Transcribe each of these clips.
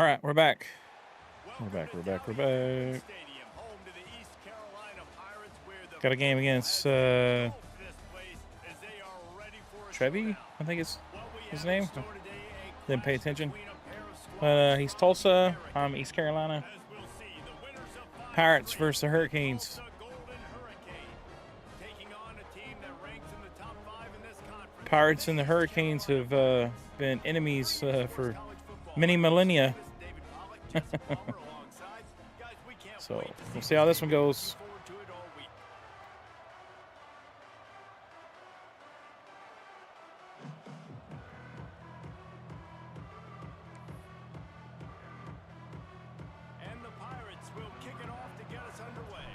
All right, we're back. We're back. Got a game against Trevi, I think it's his name. Didn't pay attention. He's Tulsa. I'm East Carolina. Pirates versus the Hurricanes. Pirates and the Hurricanes have been enemies for many millennia. So we'll see how this one goes. And the Pirates will kick it off to get us underway.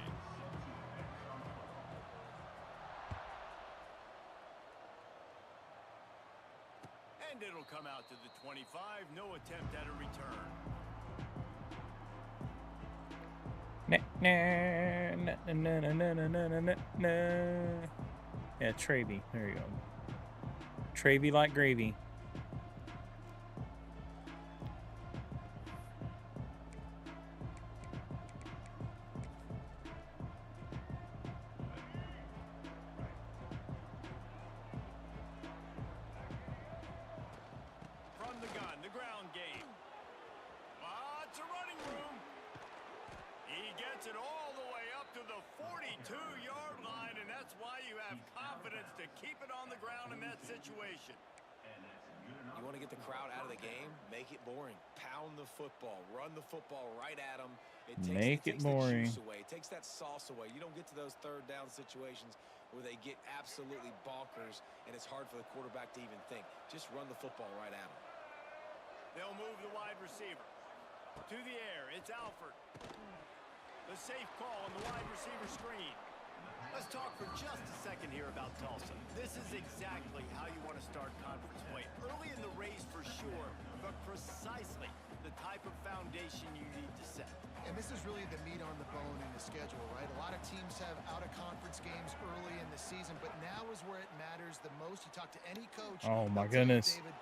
And it'll come out to the 25. No attempt at a return. Yeah, Trevi. There you go. Trevi like gravy. From the gun, the ground game. Lots of running room. He gets it all the way up to the 42-yard line, and that's why you have confidence to keep it on the ground in that situation. You want to get the crowd out of the game? Make it boring. Pound the football. Run the football right at them. It takes boring. The juice away. It takes that sauce away. You don't get to those third down situations where they get absolutely bonkers, and it's hard for the quarterback to even think. Just run the football right at them. They'll move the wide receiver. To the air, it's Alford. The safe call on the wide receiver screen. Let's talk for just a second here about Tulsa. This is exactly how you want to start conference play. Early in the race for sure, but precisely the type of foundation you need to set. And this is really the meat on the bone in the schedule, right? A lot of teams have out-of-conference games early in the season, but now is where it matters the most. You talk to any coach. Oh, my goodness. David,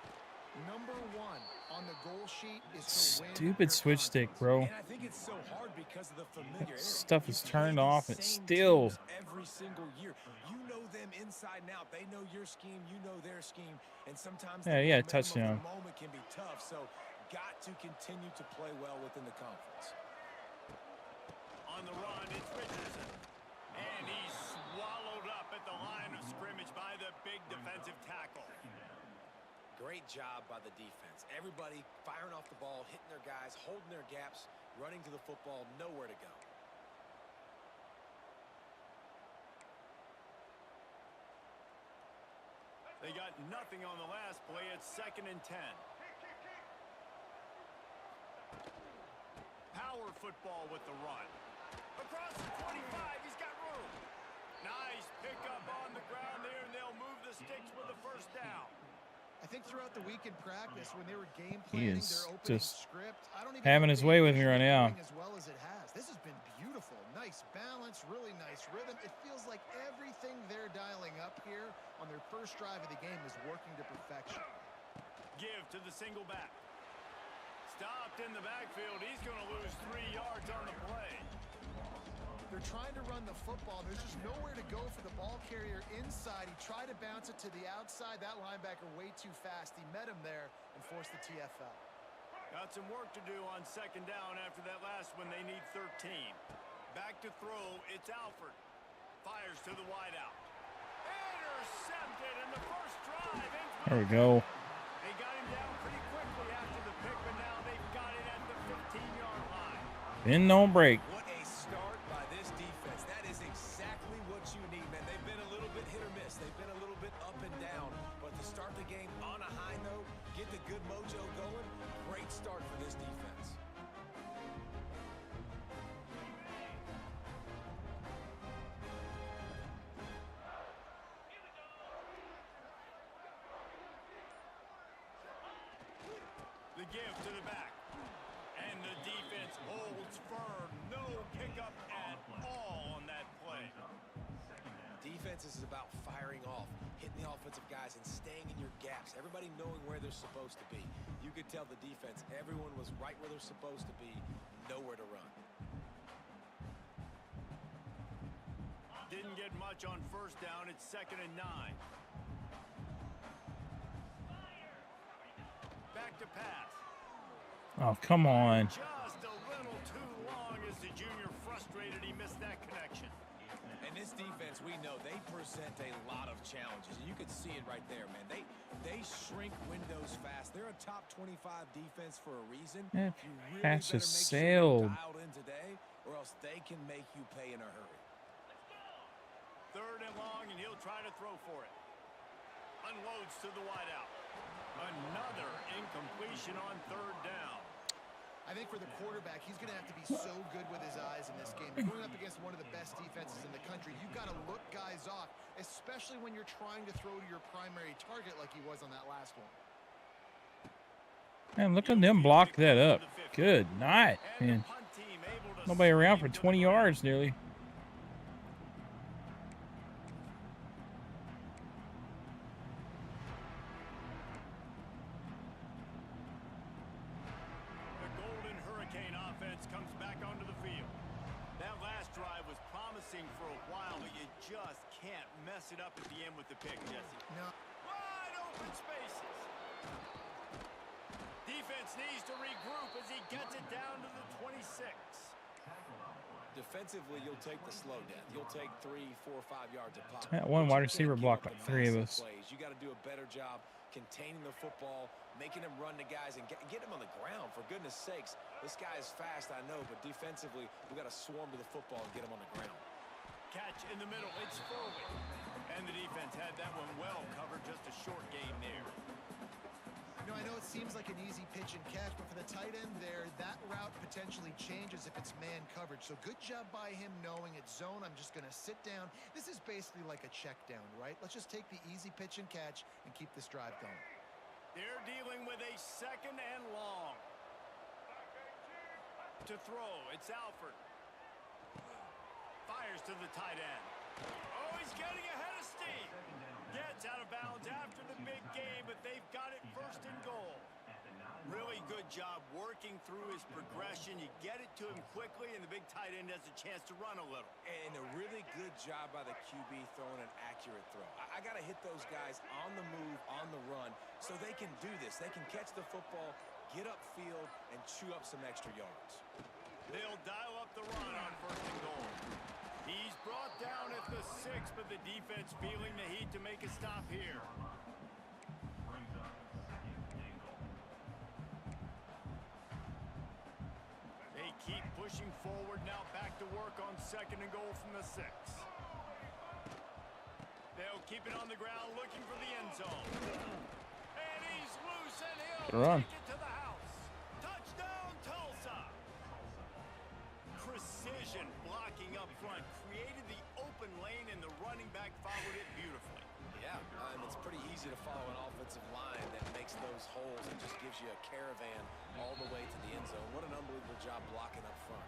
number one on the goal sheet is to win. Stupid switch stick, bro. And I think it's so hard because of the familiarity. Stuff is turned off and still. Every single year. You know them inside and out. They know your scheme. You know their scheme. And sometimes yeah, touchdown. The moment can be tough. So got to continue to play well within the conference. On the run, it's Richardson. And he's swallowed up at the line of scrimmage by the big defensive tackle. Great job by the defense. Everybody firing off the ball, hitting their guys, holding their gaps, running to the football, nowhere to go. They got nothing on the last play. It's 2nd and 10. Power football with the run. Across the 25, he's got room. Nice pickup on the ground there, and they'll move the sticks with the first down. I think throughout the week in practice, when they were game planning their opening just script, I don't even having his way with me right now. As well as it has. This has been beautiful. Nice balance, really nice rhythm. It feels like everything they're dialing up here on their first drive of the game is working to perfection. Give to the single back. Stopped in the backfield. He's going to lose 3 yards on the play. They're trying to run the football. There's just nowhere to go for the ball carrier inside. He tried to bounce it to the outside. That linebacker way too fast. He met him there and forced the TFL. Got some work to do on 2nd down after that last one. They need 13. Back to throw. It's Alford. Fires to the wideout. Intercepted in the first drive. There we go. They got him down pretty quickly after the pick, but now they've got it at the 15-yard line. Bend, don't break. What a start by this defense. That is exactly what you need, man. They've been a little bit hit or miss. They've been a little bit up and down. But to start the game on a high note, get the good mojo going, great start for this defense. The give to the back. And the defense holds firm. No pickup at all on that play. Defense is about firing off, hitting the offensive guys, and staying in your gaps. everybody knowing where they're supposed to be. You could tell the defense, everyone was right where they're supposed to be, nowhere to run. Didn't get much on first down. It's 2nd and 9. Back to pass. Oh, come on. Just a little too long as the junior frustrated. He missed that connection. And this defense, we know, they present a lot of challenges. You can see it right there, man. They shrink windows fast. They're a top 25 defense for a reason. That You really pass better just make sure you're sailed. dialed in today, or else they can make you pay in a hurry. 3rd and long, and he'll try to throw for it. Unloads to the wideout. Another incompletion on 3rd down. I think for the quarterback, he's going to have to be so good with his eyes in this game. You're going up against one of the best defenses in the country. You've got to look guys off, especially when you're trying to throw to your primary target like he was on that last one. Man, look at them block that up. Good night, man. Nobody around for 20 yards nearly. The Golden Hurricane offense comes back onto the field. That last drive was promising for a while, but you just can't mess it up at the end with the pick, Jesse. No. Wide open spaces. Defense needs to regroup as he gets it down to the 26. Defensively, you'll take the slow down. You'll take 3, 4, 5 yards a pop. That one wide But you receiver can't blocked give up like the 3 of massive us. plays. You got to do a better job containing the football, making him run the guys, and get him on the ground. For goodness sakes, this guy is fast, I know, but defensively, we got to swarm to the football and get him on the ground. Catch in the middle. It's forward. And the defense had that one well covered. Just a short gain there. You know, I know it seems like an easy pitch and catch, but for the tight end there, that route potentially changes if it's man coverage. So good job by him knowing it's zone. I'm just going to sit down. This is basically like a check down, right? Let's just take the easy pitch and catch and keep this drive going. They're dealing with a 2nd and long. To throw, it's Alford. Fires to the tight end. Oh, he's getting ahead of steam. Gets out of bounds after the big game, but they've got it 1st and goal. Really good job working through his progression. You get it to him quickly, and the big tight end has a chance to run a little. And a really good job by the QB throwing an accurate throw. I got to hit those guys on the move, on the run, so they can do this. They can catch the football, get upfield, and chew up some extra yards. They'll dial up the run on 1st and goal. He's brought down at the 6, but the defense feeling the heat to make a stop here. They keep pushing forward, now back to work on 2nd and goal from the 6. They'll keep it on the ground, looking for the end zone. And he's loose, and he'll take it to the house. Touchdown, Tulsa! Precision blocking up front, created the open lane, and the running back followed it beautifully. Yeah, it's pretty easy to follow an offensive line that makes those holes and just gives you a caravan all the way to the end zone. What an unbelievable job blocking up front.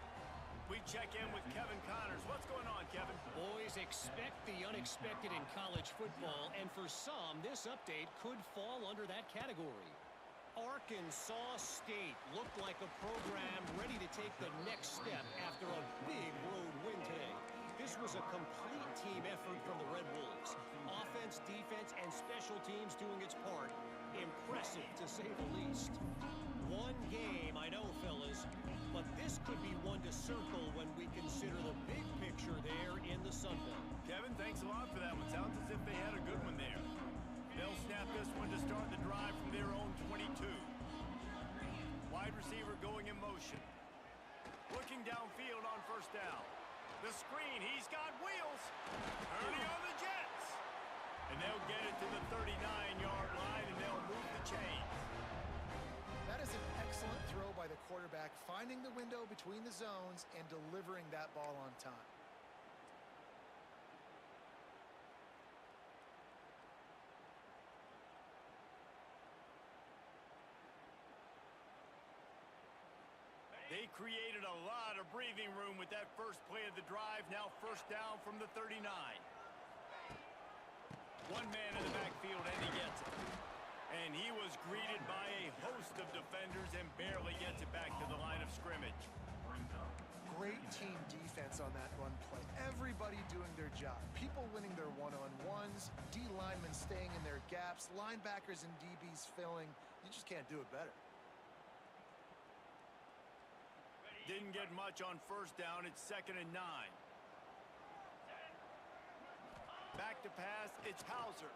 We check in with Kevin Connors. What's going on, Kevin? Boys, expect the unexpected in college football, and for some, this update could fall under that category. Arkansas State looked like a program ready to take the next step after a big road win today. This was a complete team effort from the Red Wolves. Offense, defense, and special teams doing its part. Impressive, to say the least. One game, I know, fellas, but this could be one to circle when we consider the big picture there in the Sun Belt. Kevin, thanks a lot for that one. Sounds as if they had a good one there. They'll snap this one to start the drive from their own 22. Wide receiver going in motion. Looking downfield on 1st down. The screen, he's got wheels. Turning on the Jets. And they'll get it to the 39-yard line, and they'll move the chains. That is an excellent throw by the quarterback, finding the window between the zones and delivering that ball on time. They created a lot of breathing room with that first play of the drive. Now 1st down from the 39. One man in the backfield, and he gets it. And he was greeted by a host of defenders and barely gets it back to the line of scrimmage. Great team defense on that run play. Everybody doing their job. People winning their one-on-ones, D linemen staying in their gaps, linebackers and DBs filling. You just can't do it better. Didn't get much on first down. It's 2nd and 9. Back to pass. It's Hauser.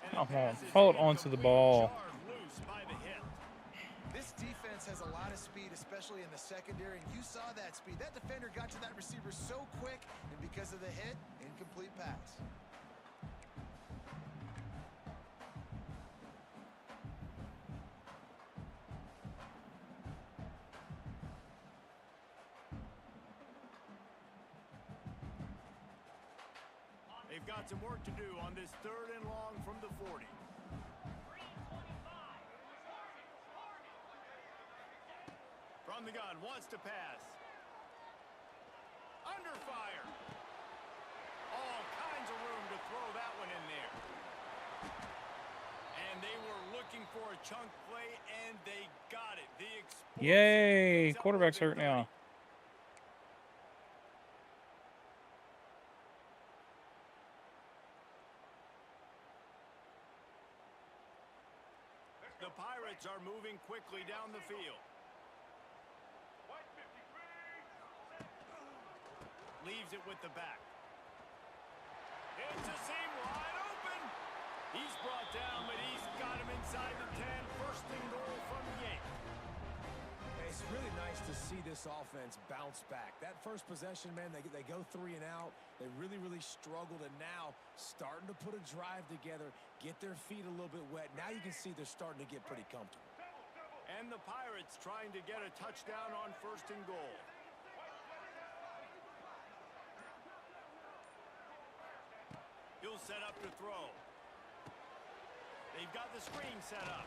And Come the on, pass is hold on to the incomplete. ball. Jarred loose by the hit. This defense has a lot of speed, especially in the secondary, and you saw that speed. That defender got to that receiver so quick, and because of the hit, incomplete pass. They've got some work to do on this 3rd and long from the 40. From the gun, wants to pass. Under fire. All kinds of room to throw that one in there. And they were looking for a chunk play, and they got it. The explosive Yay! gets up Quarterback's within hurt now. 30. The Pirates are moving quickly down the field. Leaves it with the back. It's a seam wide open. He's brought down, but he's got him inside the 10. 1st and goal from the 8. It's really nice to see this offense bounce back. That first possession, man, they go 3 and out. They really struggled, and now starting to put a drive together, get their feet a little bit wet. Now you can see they're starting to get pretty comfortable. And the Pirates trying to get a touchdown on 1st and goal. He'll set up to throw. They've got the screen set up.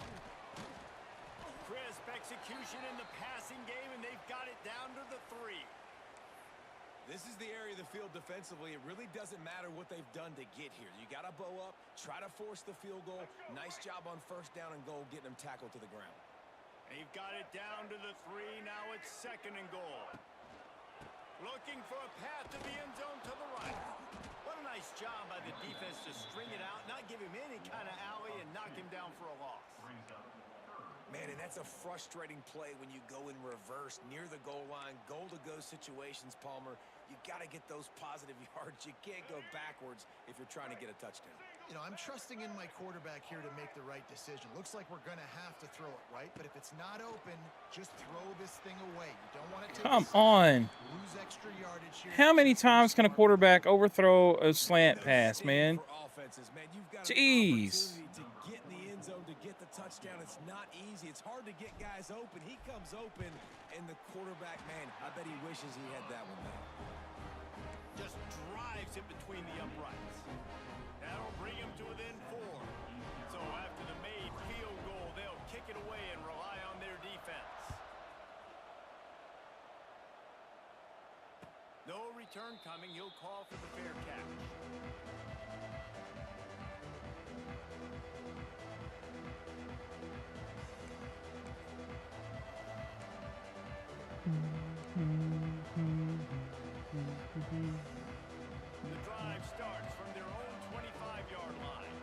Crisp execution in the passing game, and they've got it down to the 3. This is the area of the field defensively. It really doesn't matter what they've done to get here. You got to bow up, try to force the field goal. Nice job on 1st down and goal, getting them tackled to the ground. They've got it down to the 3. Now it's 2nd and goal. Looking for a path to the end zone to the right. What a nice job by the defense to string it out, not give him any kind of alley, and knock him down for a loss. Man, and that's a frustrating play when you go in reverse near the goal line, goal-to-go situations, Palmer. You got to get those positive yards. You can't go backwards if you're trying to get a touchdown. You know, I'm trusting in my quarterback here to make the right decision. Looks like we're going to have to throw it, right? But if it's not open, just throw this thing away. You don't want to take Come on. lose extra yardage here. How many times can a quarterback overthrow a slant pass, man? For offenses, man, you've got Jeez. an opportunity to get in the end zone, to get the touchdown. It's not easy. It's hard to get guys open. He comes open, and the quarterback, man, I bet he wishes he had that one now. Just drives it between the uprights. That'll bring him to within 4. So after the made field goal, they'll kick it away and rely on their defense. No return coming. He'll call for the fair catch. The drive starts from their own 25-yard line.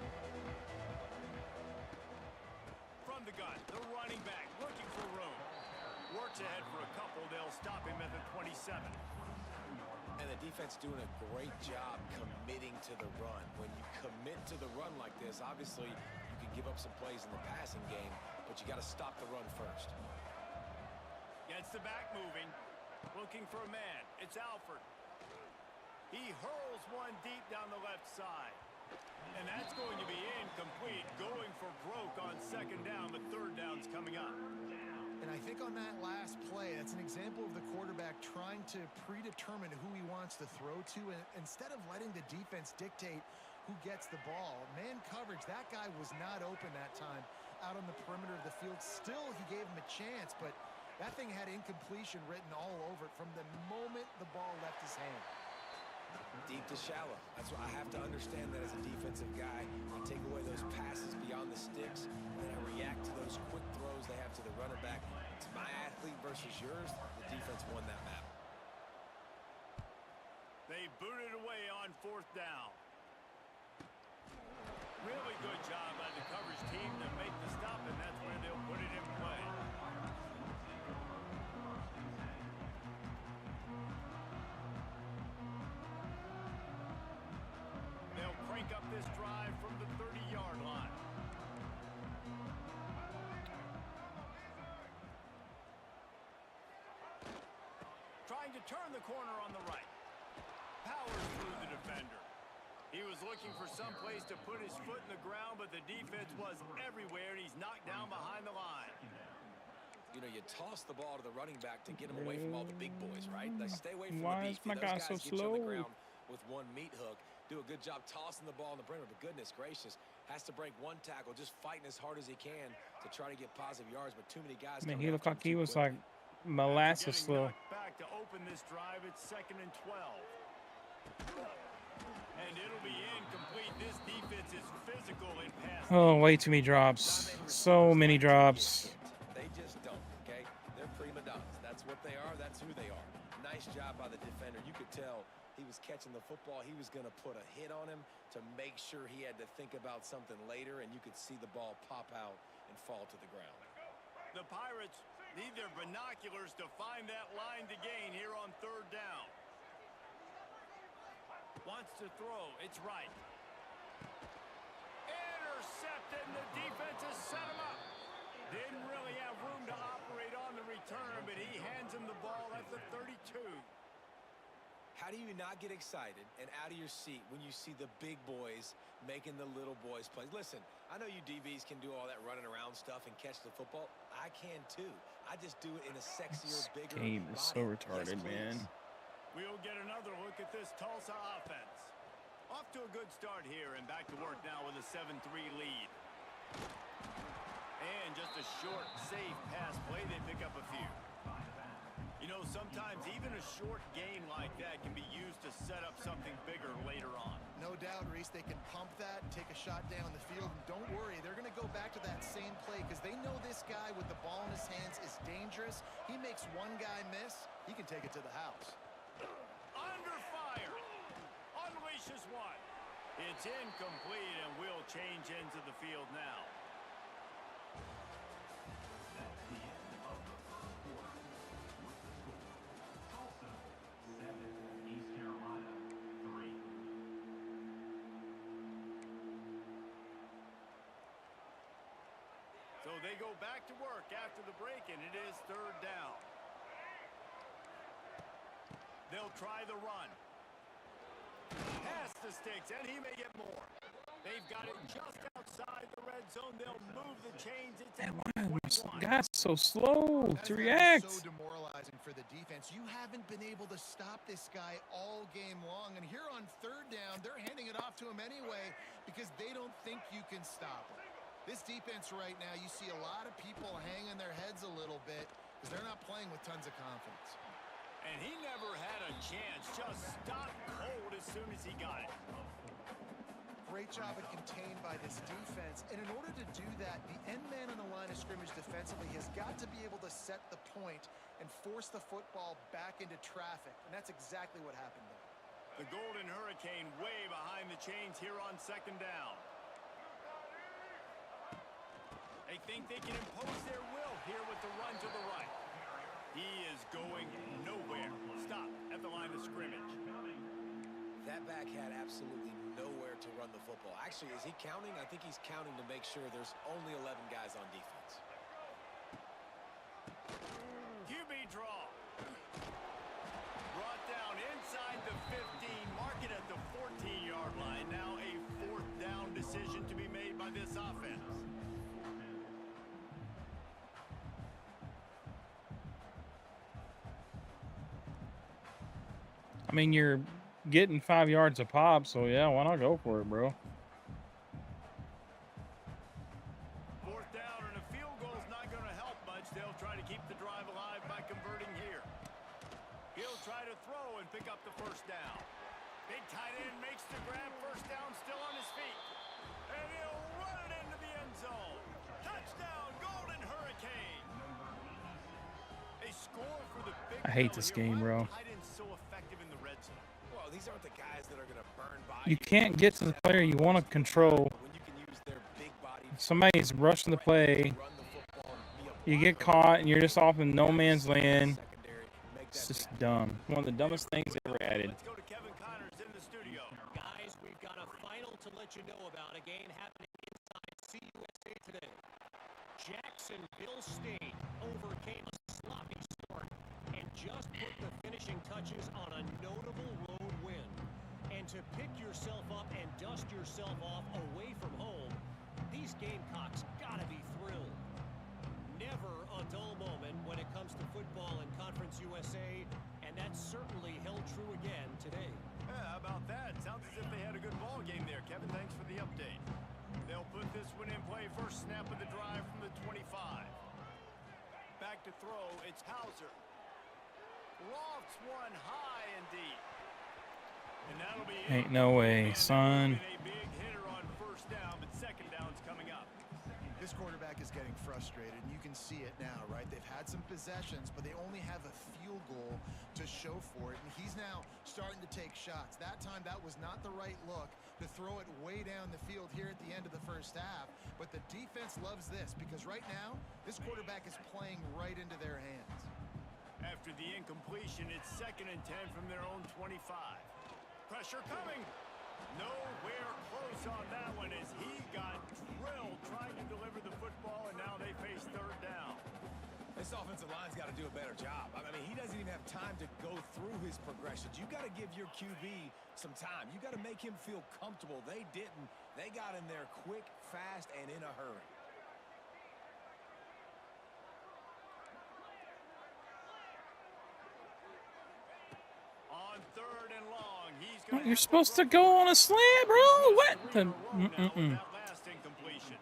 From the gun, the running back looking for room. Works ahead for a couple. They'll stop him at the 27. And the defense doing a great job committing to the run. When you commit to the run like this, obviously you can give up some plays in the passing game, but you got to stop the run first. Gets the back moving. Looking for a man. It's Alford. He hurls one deep down the left side. And that's going to be incomplete. Going for broke on 2nd down, but 3rd down's coming up. And I think on that last play, that's an example of the quarterback trying to predetermine who he wants to throw to, and instead of letting the defense dictate who gets the ball. Man coverage, that guy was not open that time out on the perimeter of the field. Still, he gave him a chance, but that thing had incompletion written all over it from the moment the ball left his hand. Deep to shallow. That's why I have to understand that as a defensive guy. You take away those those passes beyond the sticks, and then I react to those quick throws they have to the running back. It's my athlete versus yours. The defense won that battle. They booted away on 4th down. Really good job by the coverage team to make the stop, and that's where they'll put it in play. They'll crank up this drive from the 30-yard line. Trying to turn the corner on the right. Powers through the defender. He was looking for some place to put his foot in the ground, but the defense was everywhere, and he's knocked down behind the line. You know, you toss the ball to the running back to get him away from all the big boys, right? Like, stay away from Why the is beefy. my Those guy guys so get you on the slow? ground with one meat hook. Do a good job tossing the ball in the perimeter, but goodness gracious, has to break one tackle, just fighting as hard as he can to try to get positive yards, but too many guys. Man, coming he looked after him like he too was quickly. like molasses Getting slow. knocked back to open this drive. It's 2nd and 12. And it'll be incomplete. This defense is physical in pass. Oh, way too many drops. So many drops. They just don't, okay? They're prima donnas. That's what they are. That's who they are. Nice job by the defender. You could tell he was catching the football. He was going to put a hit on him to make sure he had to think about something later, and you could see the ball pop out and fall to the ground. The Pirates need their binoculars to find that line to gain here on 3rd down. Wants to throw. It's right. Intercepted, and the defense has set him up. Didn't really have room to operate on the return, but he hands him the ball at the 32. How do you not get excited and out of your seat when you see the big boys making the little boys plays? Listen, I know you DBs can do all that running around stuff and catch the football. I can too. I just do it in a sexier, This bigger game is so body. retarded, Yes, man. please. We'll get another look at this Tulsa offense. Off to a good start here, and back to work now with a 7-3 lead. And just a short, safe pass play. They pick up a few. You know, sometimes even a short gain like that can be used to set up something bigger later on. No doubt, Reese, they can pump that and take a shot down the field. And don't worry, they're going to go back to that same play because they know this guy with the ball in his hands is dangerous. He makes one guy miss, he can take it to the house. Under fire. Unleashes one. It's incomplete, and will change into the field now. So they go back to work after the break, and it is 3rd down. They'll try the run. Pass the sticks, and he may get more. They've got it just outside the red zone. They'll move the chains. It's Man, at why is 21. God so slow That's to gotta be react? so demoralizing for the defense. You haven't been able to stop this guy all game long. And here on 3rd down, they're handing it off to him anyway because they don't think you can stop him. This defense right now, you see a lot of people hanging their heads a little bit because they're not playing with tons of confidence. And he never had a chance. Just stopped cold as soon as he got it. Great job at contained by this defense. And in order to do that, the end man on the line of scrimmage defensively has got to be able to set the point and force the football back into traffic. And that's exactly what happened there. The Golden Hurricane way behind the chains here on 2nd down. They think they can impose their will here with the run to the right. He is going nowhere. Stop at the line of scrimmage. That back had absolutely nowhere to run the football. Actually, is he counting? I think he's counting to make sure there's only 11 guys on defense. QB draw. Brought down inside the 15. Mark it at the 14-yard line. Now a 4th down decision to be made by this offense. I mean, you're getting 5 yards a pop, so yeah, why not go for it, bro? 4th down, and a field goal's not going to help much. They'll try to keep the drive alive by converting here. He'll try to throw and pick up the 1st down. Big tight end makes the grab. 1st down, still on his feet. And he'll run I hate this game, bro. Tight ends so effective in the red zone. Well, these aren't the guys that are going to burn by You can't get to the player you want to control. when you can use their big body. Somebody's rushing the play. Run the football and be a You get caught, and you're just off in no man's land. secondary. Make It's that just dumb. One of the dumbest things ever added. Let's go to Kevin Connors in the studio. Guys, we've got a final to let you know about, a game happening inside CUSA today. Jacksonville State overcame a sloppy start and just put the finishing touches on a notable road win. And to pick yourself up and dust yourself off away from home, these Gamecocks gotta be thrilled. Never a dull moment when it comes to football in Conference USA, and that certainly held true again today. Yeah, how about that? Sounds as if they had a good ball game there. Kevin, thanks for the update. They'll put this one in play. First snap of the drive from the 25. Back to throw. It's Hauser. Lofts one high and deep. And that'll be it. Ain't no way, son. A big hitter on first down, but second down's coming up. This quarterback is getting frustrated, and you can see it now, right? They've had some possessions, but they only have a field goal to show for it, and he's now starting to take shots. That time, that was not the right look to throw it way down the field here at the end of the first half, but the defense loves this because right now, this quarterback is playing right into their hands. After the incompletion, it's 2nd and 10 from their own 25. Pressure coming. Nowhere close on that one as he got drilled trying to deliver the football, and now they face 3rd down. This offensive line's got to do a better job. I mean, he doesn't even have time to go through his progressions. You got to give your QB some time. You got to make him feel comfortable. They didn't. They got in there quick, fast, and in a hurry. On 3rd and long, he's going You're supposed to go on a slant, bro. What the? that last incompletion.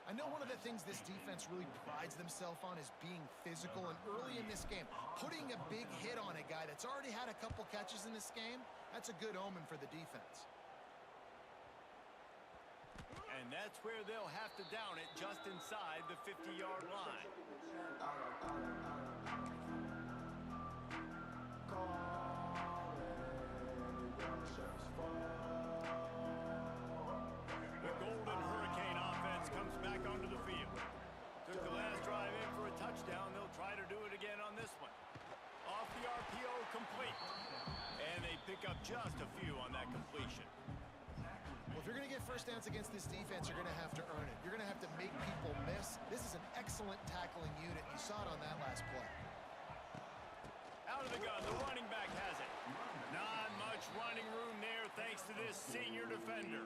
I know one of the things this defense really prides themselves on is being physical, and early in this game, putting a big hit on a guy that's already had a couple catches in this game, that's a good omen for the defense. And that's where they'll have to down it just inside the 50-yard line. The Golden Hurricane offense comes back onto the field. Took the last drive in for a touchdown. They'll try to do it again on this one. Off the RPO, complete. And they pick up just a few on that completion. Well, if you're going to get first downs against this defense, you're going to have to earn it. You're going to have to make people miss. This is an excellent tackling unit. You saw it on that last play. Out of the gun, the running back has it. Not much running room there thanks to this senior defender.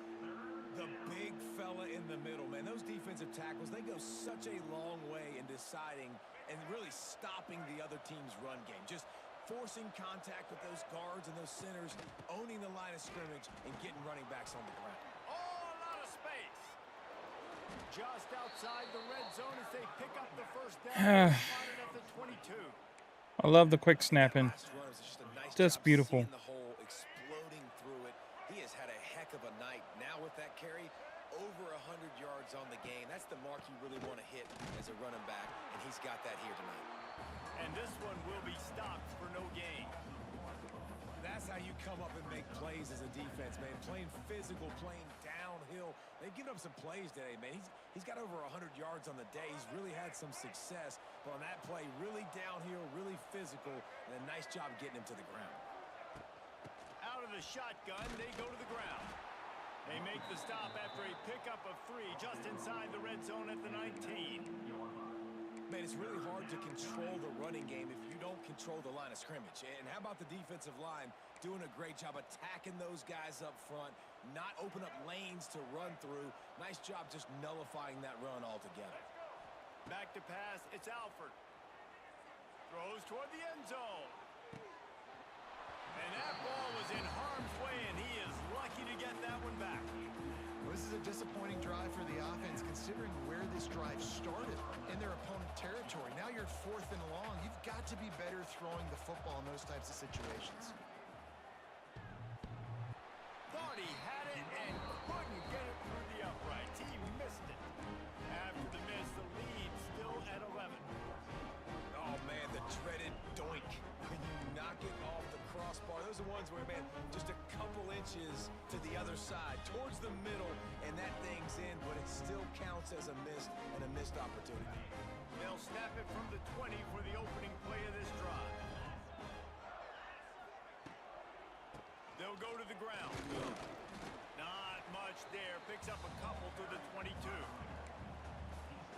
The big fella in the middle, man. Those defensive tackles, they go such a long way in deciding and really stopping the other team's run game. Just forcing contact with those guards and those centers, owning the line of scrimmage, and getting running backs on the ground. Oh, a lot of space. Just outside the red zone as they pick up the first down. Spotted at the 22. I love the quick snapping. Last run was just a nice Just job beautiful. seeing the hole, exploding through it. He has had a heck of a night. Now with that carry, over 100 yards on the game. That's the mark you really want to hit as a running back, and he's got that here tonight. And this one will be stopped for no gain. That's how you come up and make plays as a defense, man. Playing physical, playing downhill. They've given up some plays today, man. He's got over 100 yards on the day. He's really had some success. But on that play, really downhill, really physical, and a nice job getting him to the ground. Out of the shotgun, they go to the ground. They make the stop after a pickup of 3 just inside the red zone at the 19. Man, it's really hard to control the running game if you don't control the line of scrimmage. And how about the defensive line doing a great job attacking those guys up front, not open up lanes to run through. Nice job just nullifying that run altogether. Back to pass, it's Alford. Throws toward the end zone. And that ball was in harm's way, and he is lucky to get that one back. Well, this is a disappointing drive for the offense, considering where this drive started in their opponent territory. Now you're 4th and long. You've got to be better throwing the football in those types of situations. Thought he had it and couldn't get it through the uprights. He missed it. After the miss, the lead still at 11. Oh, man, the dreaded doink. inches to the other side, towards the middle, and that thing's in, but it still counts as a miss and a missed opportunity. They'll snap it from the 20 for the opening play of this drive. They'll go to the ground. Not much there. Picks up a couple to the 22.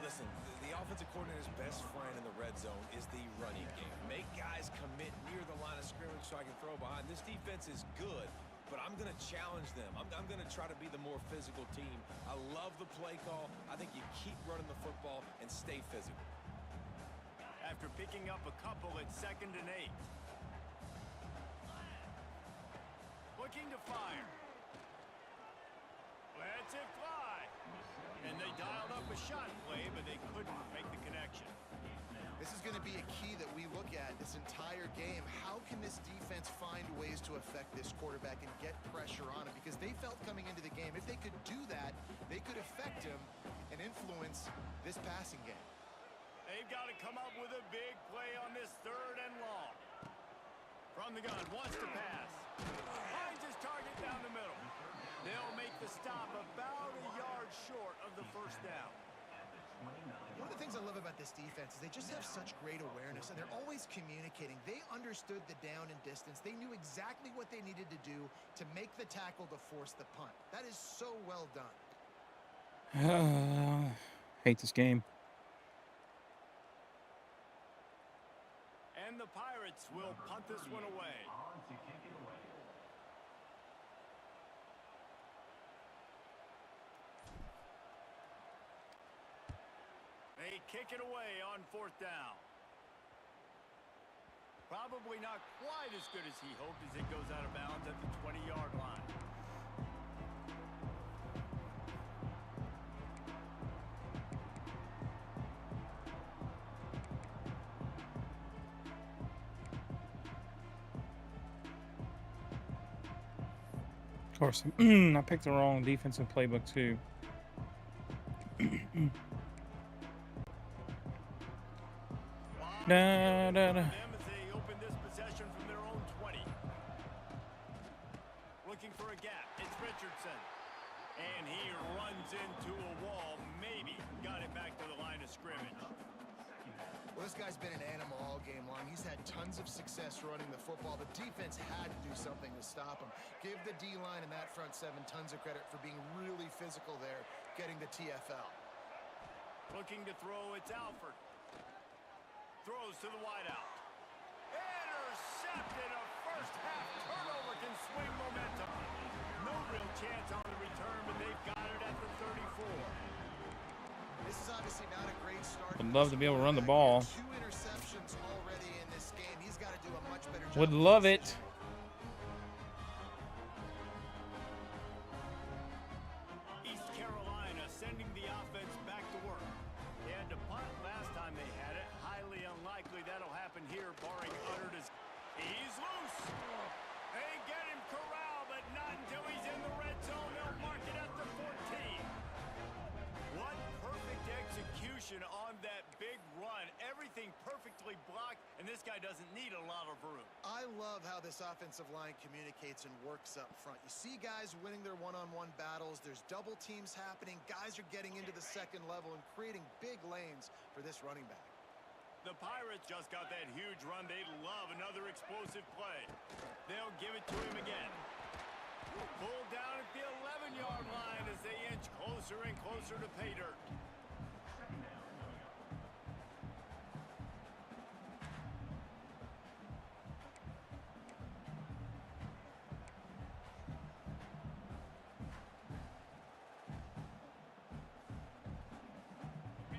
Listen, the offensive coordinator's best friend in the red zone is the running game. Make guys commit near the line of scrimmage so I can throw behind. This defense is good, but I'm going to challenge them. I'm going to try to be the more physical team. I love the play call. I think you keep running the football and stay physical. After picking up a couple, it's 2nd and 8. Looking to fire. Lets it fly. And they dialed up a shot play, but they couldn't make the connection. This is going to be a key that we look at this entire game. How can this defense find ways to affect this quarterback and get pressure on him? Because they felt coming into the game, if they could do that, they could affect him and influence this passing game. They've got to come up with a big play on this 3rd and long. From the gun, wants to pass. Finds his target down the middle. They'll make the stop about a yard short of the 1st down. One of the things I love about this defense is they just have such great awareness, and they're always communicating. They understood the down and distance. They knew exactly what they needed to do to make the tackle to force the punt. That is so well done. Hate this game. And the Pirates will punt this one away. They kick it away on 4th down. Probably not quite as good as he hoped as it goes out of bounds at the 20-yard line. Of course, I picked the wrong defensive playbook too. Da, da, da. As they open this possession from their own 20. Looking for a gap. It's Richardson. And he runs into a wall. Maybe got it back to the line of scrimmage. Well, this guy's been an animal all game long. He's had tons of success running the football. The defense had to do something to stop him. Give the D-line and that front 7 tons of credit for being really physical there, getting the TFL. Looking to throw, it's Alford. Throws to the wideout. Intercepted. A first-half turnover can swing momentum. No real chance on the return, but they've got it at the 34. This is obviously not a great start. Would love to be able to run the ball. 2 interceptions already in this game. He's got to do a much better job. Would love it. East Carolina sending the offense back to work. They had to punt last time they had it. Highly unlikely that'll happen here, barring utter disaster. He's loose. They get him corralled, but not until he's in the red zone. They'll mark it at the 14. What perfect execution on that big run. Everything perfectly blocked, and this guy doesn't need a lot of room. I love how this offensive line communicates and works up front. You see guys winning their one-on-one battles. There's double teams happening. Guys are getting into the second level and creating big lanes for this running back. The Pirates just got that huge run. They'd love another explosive play. They'll give it to him again. Pulled down at the 11-yard line as they inch closer and closer to pay dirt.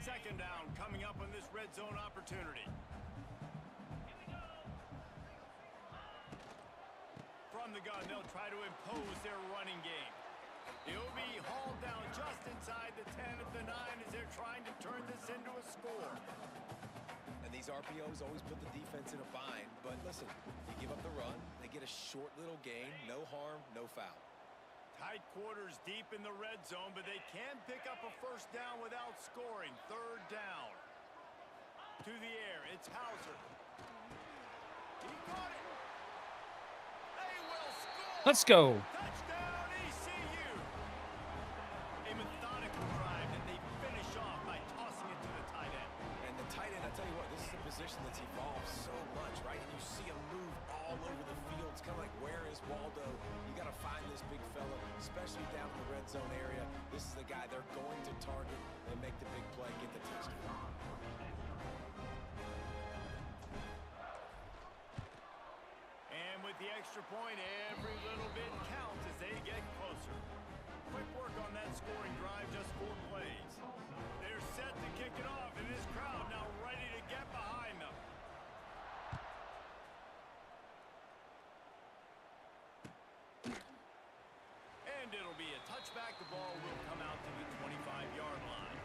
Second down coming up on this red zone opportunity. From the gun, they'll try to impose their running game. He'll be hauled down just inside the 10 at the 9 as they're trying to turn this into a score. And these RPOs always put the defense in a bind. But listen, you give up the run, they get a short little gain, no harm, no foul. Tight quarters deep in the red zone, but they can pick up a first down without scoring. Third down. To the air, it's Hauser. He caught it. They will score! Let's go. Touchdown, ECU. A methodical drive that they finish off by tossing it to the tight end. And the tight end, I tell you what, this is a position that's evolved so much, right? And you see him move all over the field. It's kind of like, where is Waldo? You got to find this big fella, especially down in the red zone area. This is the guy they're going to target and make the big play, get the touchdown. And with the extra point, every little bit counts as they get closer. Quick work on that scoring drive, just 4 plays. They're set to kick it off, and this crowd now ready to get behind them. And it'll be a touchback. The ball will come out to the 25-yard line.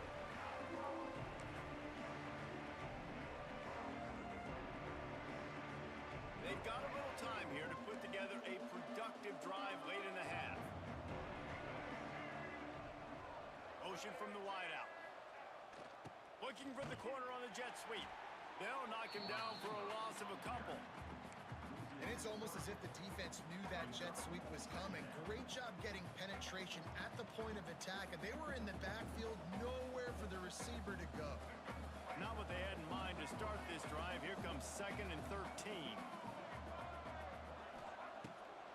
They've got a little time here to put together a productive drive late in the half. Motion from the wideout. Looking for the corner on the jet sweep. They'll knock him down for a loss of a couple. And it's almost as if the defense knew that jet sweep was coming. Great job getting penetration at the point of attack, and they were in the backfield, nowhere for the receiver to go. Not what they had in mind to start this drive. Here comes 2nd and 13.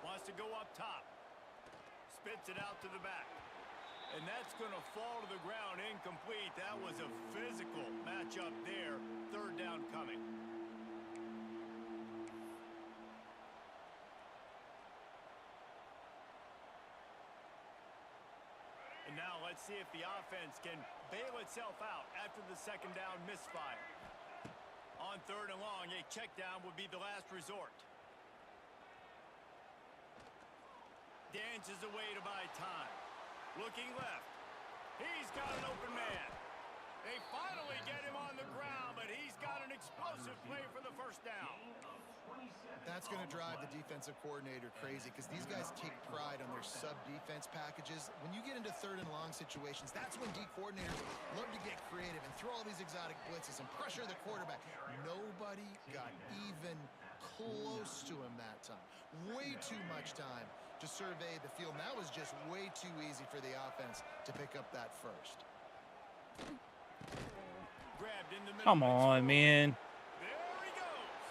Wants to go up top. Spits it out to the back. And that's going to fall to the ground incomplete. That was a physical matchup there. 3rd down coming. And now let's see if the offense can bail itself out after the 2nd down misfire. On 3rd and long, a check down would be the last resort. Dances away to buy time. Looking left. He's got an open man. They finally get him on the ground, but he's got an explosive play for the 1st down. That's going to drive the defensive coordinator crazy because these guys take pride on their sub-defense packages. When you get into 3rd and long situations, that's when D coordinators love to get creative and throw all these exotic blitzes and pressure the quarterback. Nobody got even close to him that time. Way too much time to survey the field. And that was just way too easy for the offense to pick up that first. Grabbed in the middle. Come on, man. There he goes.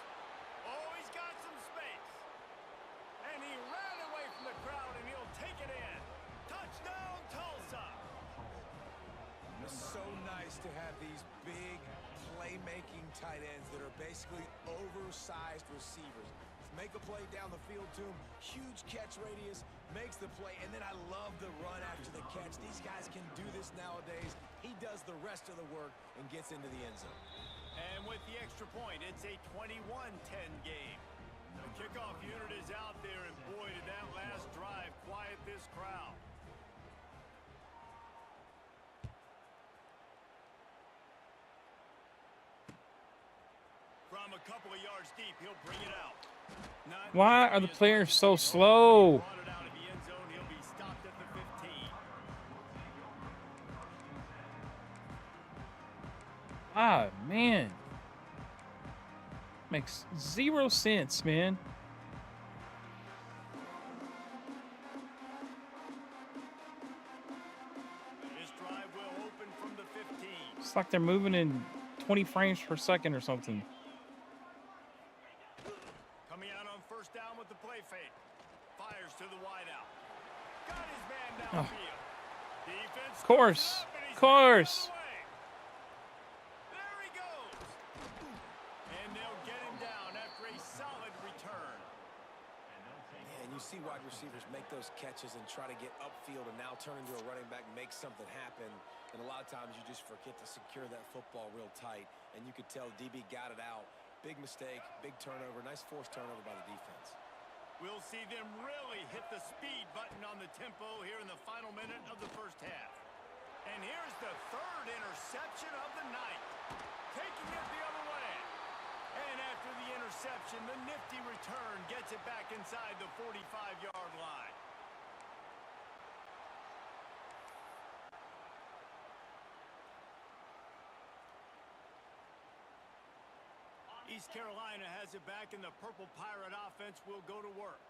Oh, he's got some space. And he ran away from the crowd, and he'll take it in. Touchdown, Tulsa. It's so nice to have these big playmaking tight ends that are basically oversized receivers. Make a play down the field to him. Huge catch radius, makes the play, and then I love the run after the catch. These guys can do this nowadays. He does the rest of the work and gets into the end zone. And with the extra point, it's a 21-10 game. The kickoff unit is out there, and boy, did that last drive quiet this crowd. From a couple of yards deep, he'll bring it out. Why are the players so slow? Brought it out of the end zone. He'll be stopped at the 15. Ah, man. Makes 0 sense, man. This drive will open from the 15. It's like they're moving in 20 frames per second or something. Coming out on 1st down with the play fake. Fires to the wideout. Got his man downfield. Defense. Of course. Of course. There he goes. And they'll get him down after a solid return. And you see wide receivers make those catches and try to get upfield and now turn into a running back, make something happen. And a lot of times you just forget to secure that football real tight. And you could tell DB got it out. Big mistake, big turnover, nice forced turnover by the defense. We'll see them really hit the speed button on the tempo here in the final minute of the 1st half. And here's the 3rd interception of the night. Taking it the other way. And after the interception, the nifty return gets it back inside the 45-yard line. East Carolina has it back, and the Purple Pirate offense will go to work.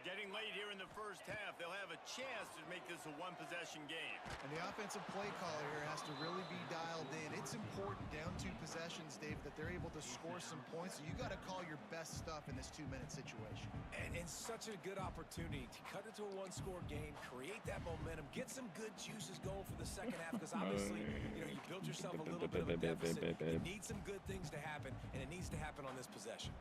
Getting late here in the first half, they'll have a chance to make this a one-possession game. And the offensive play caller here has to really be dialed in. It's important down 2 possessions, Dave, that they're able to score some points. So you got to call your best stuff in this 2-minute situation. And such a good opportunity to cut into a one-score game, create that momentum, get some good juices going for the second half. Because obviously, you know, you built yourself a little bit of a deficit. You need some good things to happen, and it needs to happen on this possession.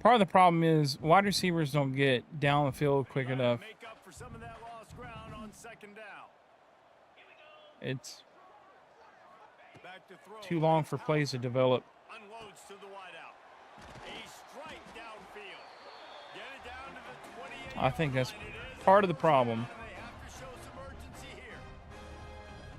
Part of the problem is wide receivers don't get down the field quick enough. Make up for some of that lost ground on second down. It's Back to throw. too long for plays to develop. Unloads to the wideout. A strike downfield. Get it down to the 28. I think that's part of the problem. They have to show some urgency here.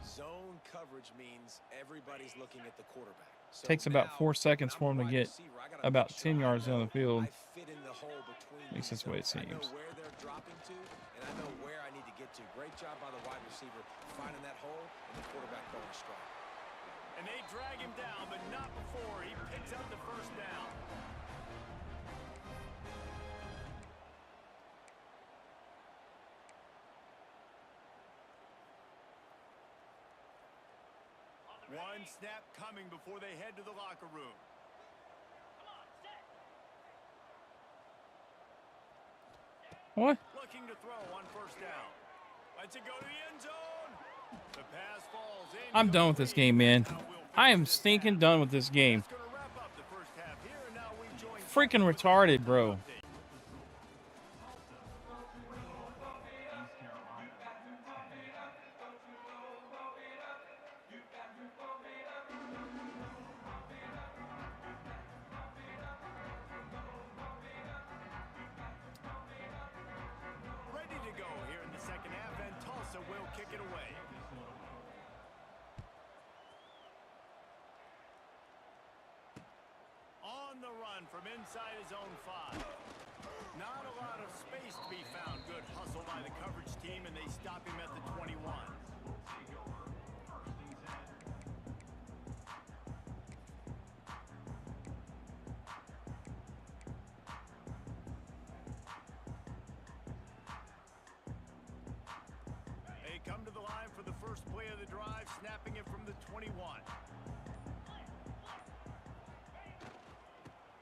Zone coverage means everybody's looking at the quarterback. So Takes about now, 4 seconds when for I'm him to a wide get receiver, I gotta about make sure 10 yards down the field. I fit in the hole between At least that's the way it I know seems. where they're dropping to, and I know where I need to get to. Great job by the wide receiver finding that hole and the quarterback going strike. And they drag him down, but not before he picks up the first down. One snap coming before they head to the locker room. What? Looking to throw on first down. Lets it go to the end zone. The pass falls in. I'm done with this game, man. I am stinking done with this game. That's gonna wrap up the first half here, and now we join Freaking retarded, bro. ready to go here in the second half, and Tulsa will kick it away. On the run from inside his own 5. Not a lot of space to be found. Good hustle by the coverage team, and they stop him at the 21. They come to the line for the first play of the drive, snapping it from the 21.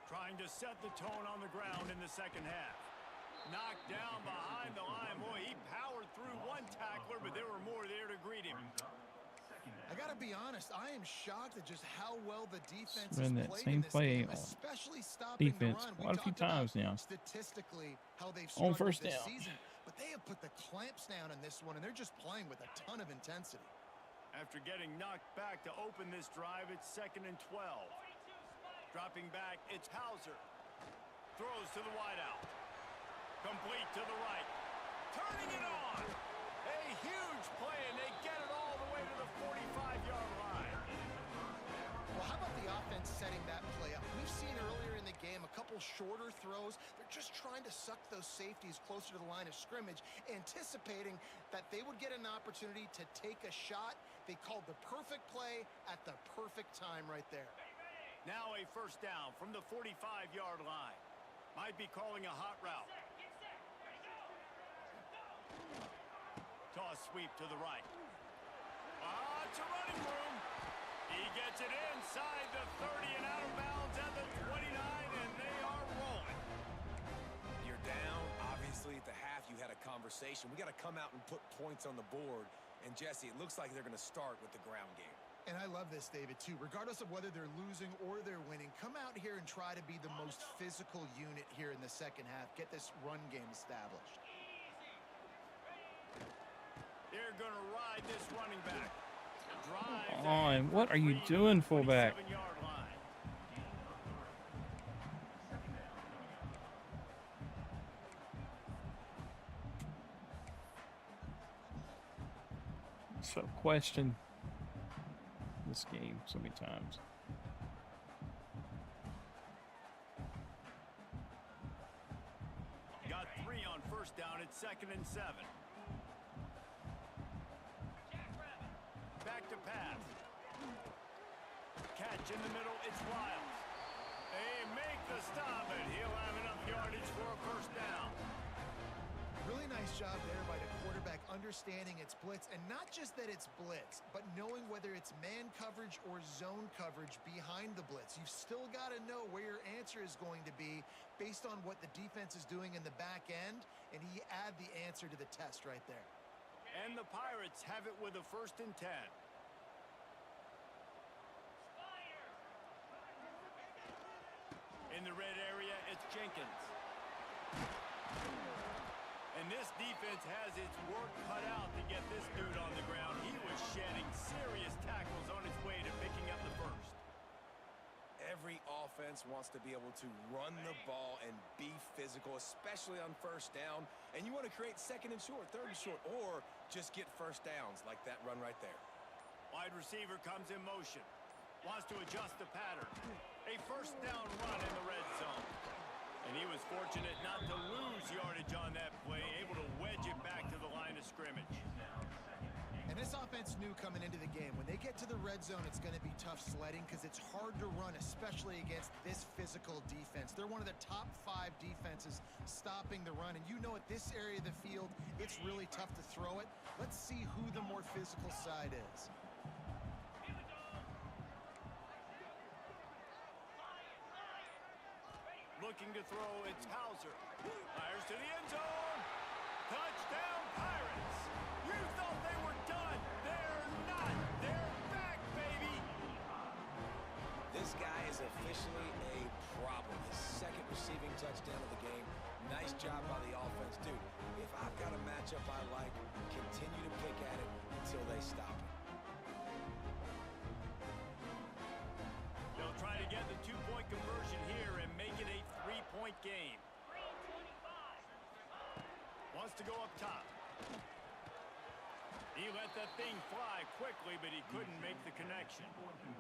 Trying to set the tone on the ground in the second half. Knocked down behind the line. Boy, he powered through one tackler, but there were more there to greet him. I got to be honest, I am shocked at just how well the defense Run has that played same in this play game, on especially stopping defense the run. quite a few talked about times now. Statistically, how they've On struggled first this down. season, but they have put the clamps down in this one, and they're just playing with a ton of intensity. After getting knocked back to open this drive, it's 2nd and 12. Dropping back, it's Hauser. Throws to the wideout. Complete to the right. Turning it on. A huge play, and they get it all the way to the 45-yard line. Well, how about the offense setting that play up? We've seen earlier in the game a couple shorter throws. They're just trying to suck those safeties closer to the line of scrimmage, anticipating that they would get an opportunity to take a shot. They called the perfect play at the perfect time right there. Now a first down from the 45-yard line. Might be calling a hot route. Toss sweep to the right. It's a running room. He gets it inside the 30 and out of bounds at the 29, and they are rolling. You're down. Obviously, at the half, you had a conversation. We got to come out and put points on the board. And, Jesse, it looks like they're going to start with the ground game. And I love this, David, too. Regardless of whether they're losing or they're winning, come out here and try to be the most physical unit here in the second half. Get this run game established. They're going to ride this running back. Drive On, what are you doing, fullback? 27-yard line. So question this game so many times. Got 3 on first down. It's 2nd and 7. Back to pass. Catch in the middle. It's Wiles. They make the stop, and he'll have enough yardage for a first down. Really nice job there by the quarterback understanding it's blitz, and not just that it's blitz, but knowing whether it's man coverage or zone coverage behind the blitz. You've still got to know where your answer is going to be based on what the defense is doing in the back end, and he add the answer to the test right there. And the Pirates have it with a 1st and 10. In the red area, it's Jenkins. And this defense has its work cut out to get this dude on the ground. He was shedding serious tackles on his way to picking up the first. Every offense wants to be able to run the ball and be physical, especially on first down. And you want to create 2nd and short, 3rd and short, or just get first downs like that run right there. Wide receiver comes in motion. Wants to adjust the pattern. A first down run in the red zone. And he was fortunate not to lose yardage on that play, able to wedge it back to the line of scrimmage. And this offense knew coming into the game, when they get to the red zone, it's going to be tough sledding because it's hard to run, especially against this physical defense. They're one of the top 5 defenses stopping the run. And you know at this area of the field, it's really tough to throw it. Let's see who the more physical side is. Looking to throw, it's Hauser. Fires to the end zone. Touchdown, Pirates. You thought they were done. They're not. They're back, baby. This guy is officially a problem. His 2nd receiving touchdown of the game. Nice job by the offense. Dude, if I've got a matchup I like, continue to pick at it until they stop it. They'll try to get the 2-point conversion here and make it a 3-point game. Wants to go up top. He let that thing fly quickly, but he couldn't make the connection.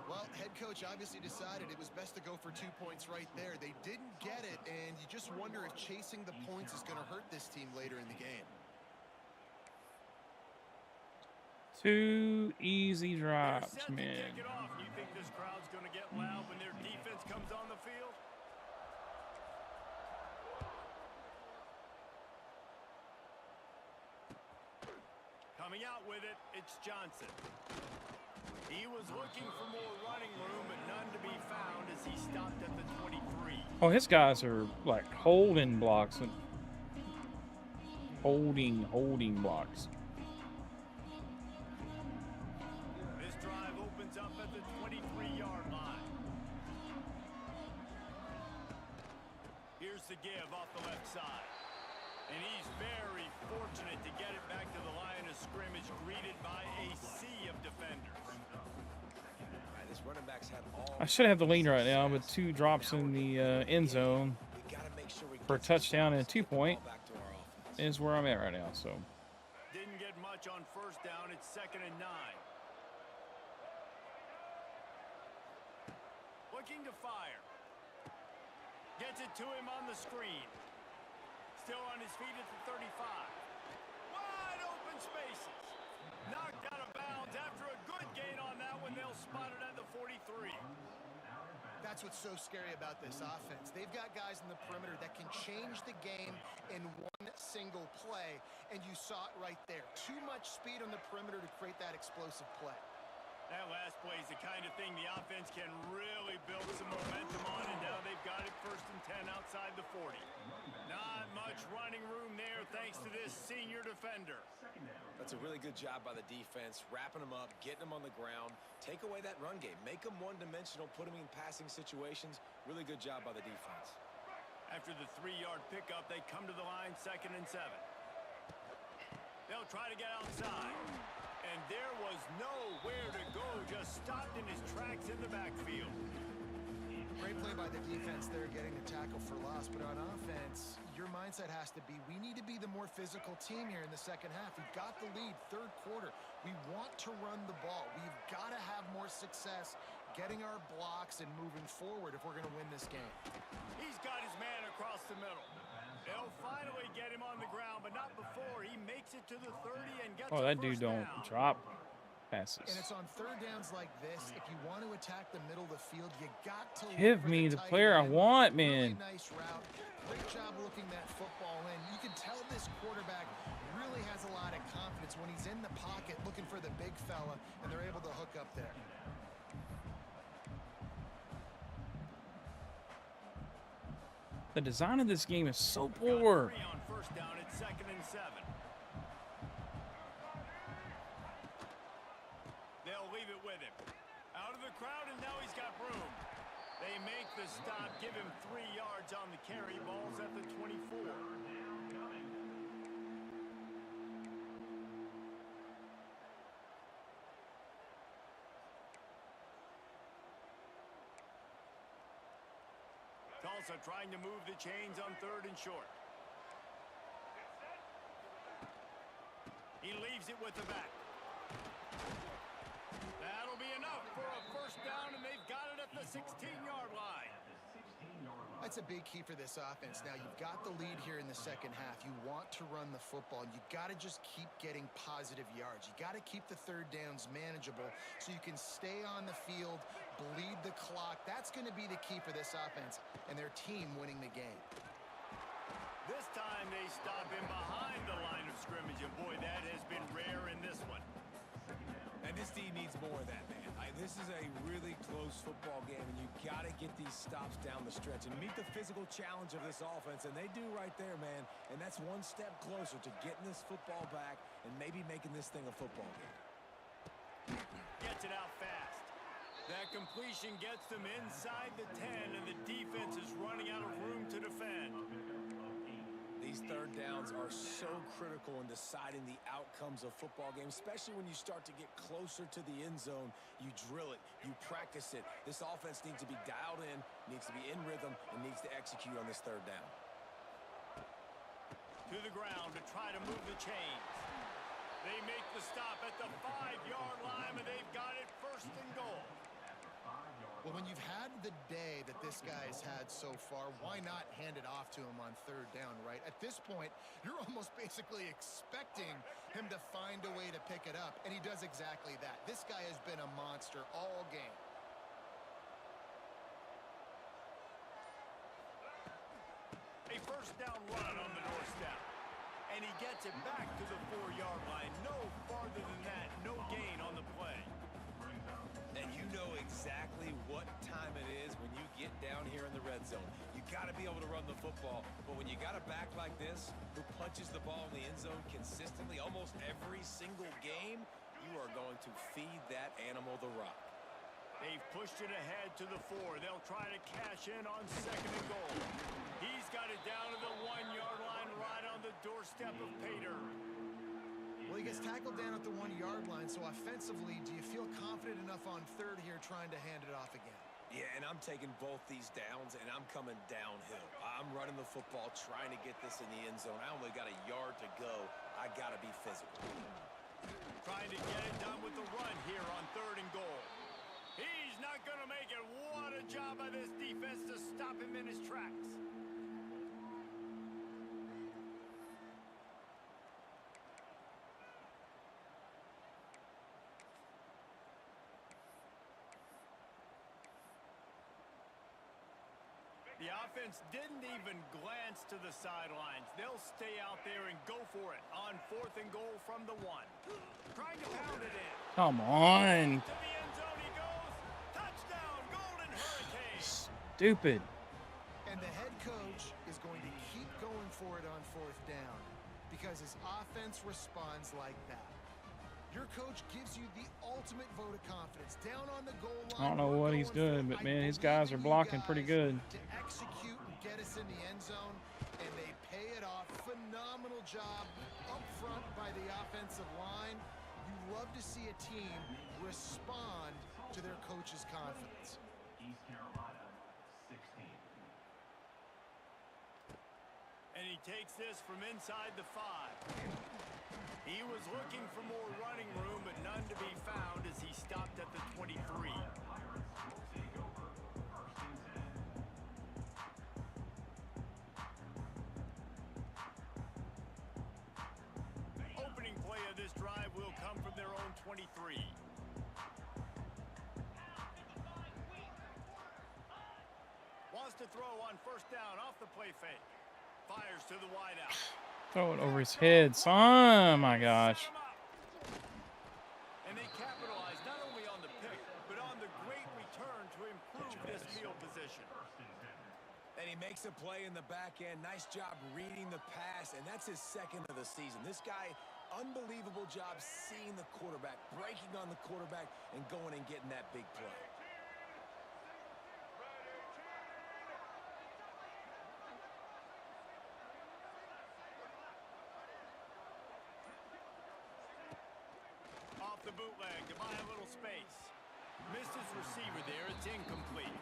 Well, head coach obviously decided it was best to go for 2 points right there. They didn't get it, and you just wonder if chasing the points is going to hurt this team later in the game. 2 easy drops, They're set to man. kick it off. You think this crowd's going to get loud when their defense comes on the field? Coming out with it, it's Johnson. He was looking for more running room, but none to be found as he stopped at the 23. Oh, his guys are like holding blocks and holding blocks. This drive opens up at the 23-yard line. Here's the give off the left side. And he's very fortunate to get it back to the line of scrimmage, greeted by a sea of defenders. Right, this running back's had all I should have the lead right now, but 2 drops in the end zone we gotta make sure we for a get some touchdown and a stops, 2-point ball back to our offense. is where I'm at right now. So Didn't get much on first down. It's 2nd and 9. Looking to fire. Gets it to him on the screen. Still on his feet at the 35. Wide open spaces. Knocked out of bounds after a good gain on that one. They'll spot it at the 43. That's what's so scary about this offense. They've got guys in the perimeter that can change the game in one single play, and you saw it right there. Too much speed on the perimeter to create that explosive play. That last play is the kind of thing the offense can really build some momentum on, and now they've got it 1st and 10 outside the 40. Not much running room there thanks to this senior defender. That's a really good job by the defense, wrapping them up, getting them on the ground, take away that run game, make them one-dimensional, put them in passing situations. Really good job by the defense. After the 3-yard pickup, they come to the line 2nd and 7. They'll try to get outside. And there was nowhere to go, just stopped in his tracks in the backfield. Great play by the defense there, getting the tackle for loss. But on offense, your mindset has to be, we need to be the more physical team here in the second half. We've got the lead, 3rd quarter. We want to run the ball. We've got to have more success getting our blocks and moving forward if we're going to win this game. He's got his man across the middle. They'll finally get him on the ground, but not before he makes it to the 30 and gets oh, that dude don't drop passes. And it's on third downs like this. If you want to attack the middle of the field, you got to Give look for me the tight player I end. want, Really man. nice route. Great job looking that football in. You can tell this quarterback really has a lot of confidence when he's in the pocket looking for the big fella, and they're able to hook up there. The design of this game is so poor. Got 3 on first down at 2nd and 7. They'll leave it with him. Out of the crowd, and now he's got room. They make the stop, give him 3 yards on the carry. Ball's at the 24. Tulsa trying to move the chains on 3rd and short. He leaves it with the back. That'll be enough for a first down, and they've got it at the 16-yard line. That's a big key for this offense. Now, you've got the lead here in the second half. You want to run the football. You got to just keep getting positive yards. You got to keep the third downs manageable so you can stay on the field, bleed the clock. That's going to be the key for this offense and their team winning the game. This time they stop him behind the line of scrimmage, and boy, that has been rare in this one. And this team needs more of that, man. This is a really close football game, and you got to get these stops down the stretch and meet the physical challenge of this offense, and they do right there, man. And that's one step closer to getting this football back and maybe making this thing a football game. Gets it out fast. That completion gets them inside the 10, and the defense is running out of room to defend. These third downs are so critical in deciding the outcomes of football games, especially when you start to get closer to the end zone. You drill it, you practice it. This offense needs to be dialed in, needs to be in rhythm, and needs to execute on this third down. To the ground to try to move the chains. They make the stop at the 5-yard line, and they've got it 1st and goal. Well, when you've had the day that this guy's had so far, why not hand it off to him on third down, right? At this point, you're almost basically expecting him to find a way to pick it up, and he does exactly that. This guy has been a monster all game. A first down run on the doorstep. And he gets it back to the 4-yard line. No farther than that. No gain on the play. And you know exactly what time it is when you get down here in the red zone. You got to be able to run the football, but when you got a back like this who punches the ball in the end zone consistently almost every single game, you are going to feed that animal the rock. They've pushed it ahead to the 4. They'll try to cash in on 2nd and goal. He's got it down to the 1-yard line right on the doorstep of Pater. Well, he gets tackled down at the 1-yard line, so offensively, do you feel confident enough on third here trying to hand it off again? Yeah, and I'm taking both these downs, and I'm coming downhill. I'm running the football, trying to get this in the end zone. I only got a yard to go. I got to be physical. Trying to get it done with the run here on 3rd and goal. He's not going to make it. What a job by this defense to stop him in his tracks. The offense didn't even glance to the sidelines. They'll stay out there and go for it on 4th and goal from the 1. Trying to pound it in. Come on. To the end zone he goes. Touchdown, Golden Hurricanes. Stupid. And the head coach is going to keep going for it on 4th down because his offense responds like that. Your coach gives you the ultimate vote of confidence. Down on the goal line. I don't know what he's doing, but man, his guys are blocking pretty good. To execute and get us in the end zone, and they pay it off. Phenomenal job up front by the offensive line. You love to see a team respond to their coach's confidence. East Carolina, 16. And he takes this from inside the 5. He was looking for more running room, but none to be found as he stopped at the 23. Opening play of this drive will come from their own 23. Wants to throw on first down off the play fake. Fires to the wideout. Throw it over his head, son. Oh my gosh. And they capitalize not only on the pick, but on the great return to improve this field position. And he makes a play in the back end. Nice job reading the pass, and that's his second of the season. This guy, unbelievable job seeing the quarterback, breaking on the quarterback, and going and getting that big play. Off the bootleg to buy a little space. Missed his receiver there. It's incomplete.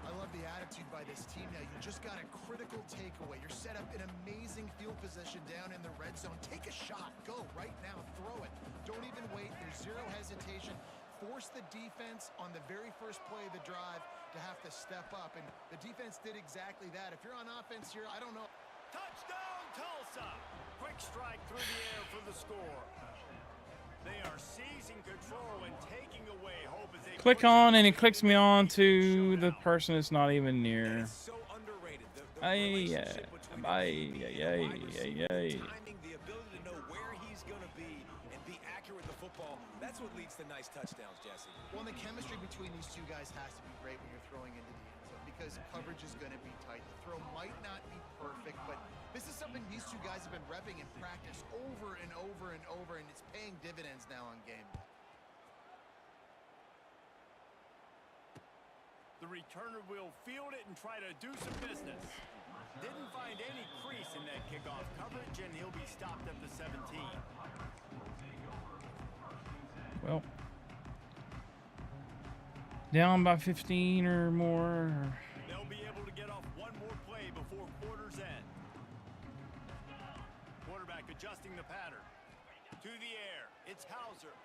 I love the attitude by this team now. You just got a critical takeaway. You're set up in amazing field position down in the red zone. Take a shot. Go right now. Throw it. Don't even wait. There's zero hesitation. Force the defense on the very first play of the drive to have to step up. And the defense did exactly that. If you're on offense here, I don't know. Touchdown, Tulsa! Quick strike through the air for the score. They are seizing control and taking away hope as they Click on, and it clicks me on to the person that's not even near. It's so underrated. The Ay, relationship between the ay, QB and ay, wide receiver, ay, ay. timing, the ability to know where he's going to be and be accurate with the football, that's what leads to nice touchdowns, Jesse. Well, the chemistry between these two guys has to be great when you're throwing into the end zone because coverage is going to be tight. The throw might not be perfect, but this is something these two guys have been repping in practice over and over and over, and it's paying dividends now on game day. The returner will field it and try to do some business. Didn't find any crease in that kickoff coverage, and he'll be stopped at the 17. Well, down by 15 or more. They'll be able to get off one more play before quarter's end. Quarterback adjusting the pattern. To the air. It's Hauser.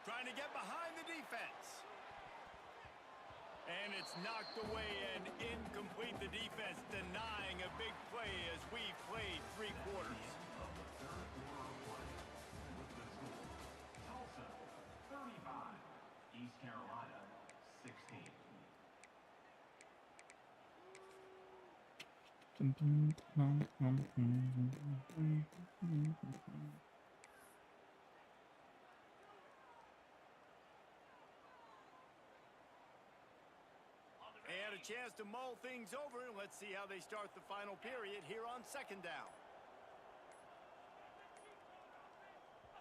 Trying to get behind the defense. And it's knocked away and incomplete. The defense denying a big play as we've played 3 quarters. Tulsa 35, East Carolina 16. They had a chance to mull things over, and let's see how they start the final period here on second down.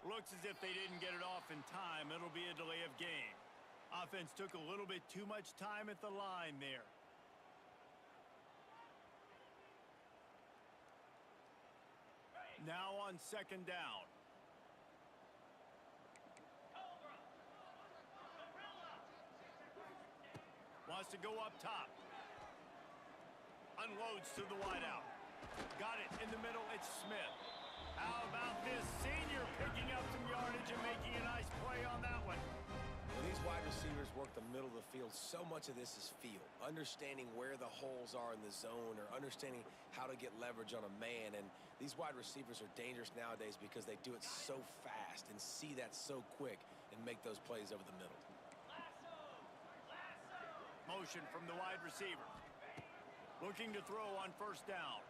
Looks as if they didn't get it off in time. It'll be a delay of game. Offense took a little bit too much time at the line there. Now on second down. Wants to go up top. Unloads to the wideout. Got it in the middle. It's Smith. How about this senior picking up some yardage and making a nice play on that one? When these wide receivers work the middle of the field, so much of this is feel. Understanding where the holes are in the zone or understanding how to get leverage on a man. And these wide receivers are dangerous nowadays because they do it so fast and see that so quick and make those plays over the middle. Motion from the wide receiver. Looking to throw on first down.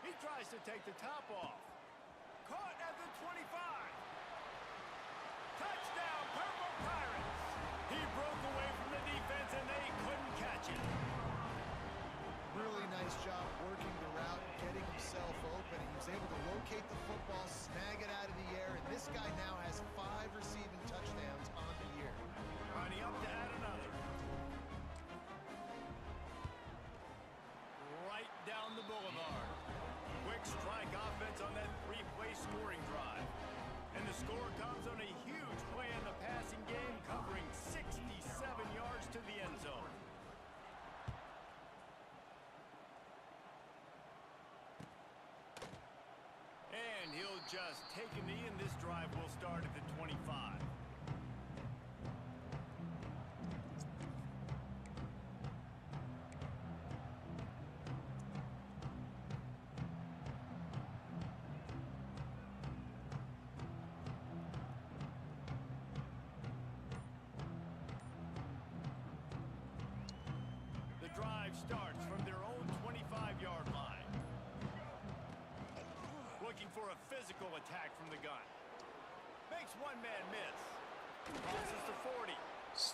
He tries to take the top off. Caught at the 25. Touchdown, Purple Pirates. He broke away from the defense and they couldn't catch it. Really nice job working the route, getting himself open. He was able to locate the football, snag it out of the air, and this guy now has 5 receiving touchdowns on the year. Running up to add another. Right down the boulevard. Quick strike offense on that 3-play scoring drive. And the score comes on a huge play in the passing game, covering 67 yards to the end zone. And he'll just take a knee, and this drive will start at the 25. starts from their own 25-yard line. Looking for a physical attack from the gun. Makes one man miss. Crosses to 40.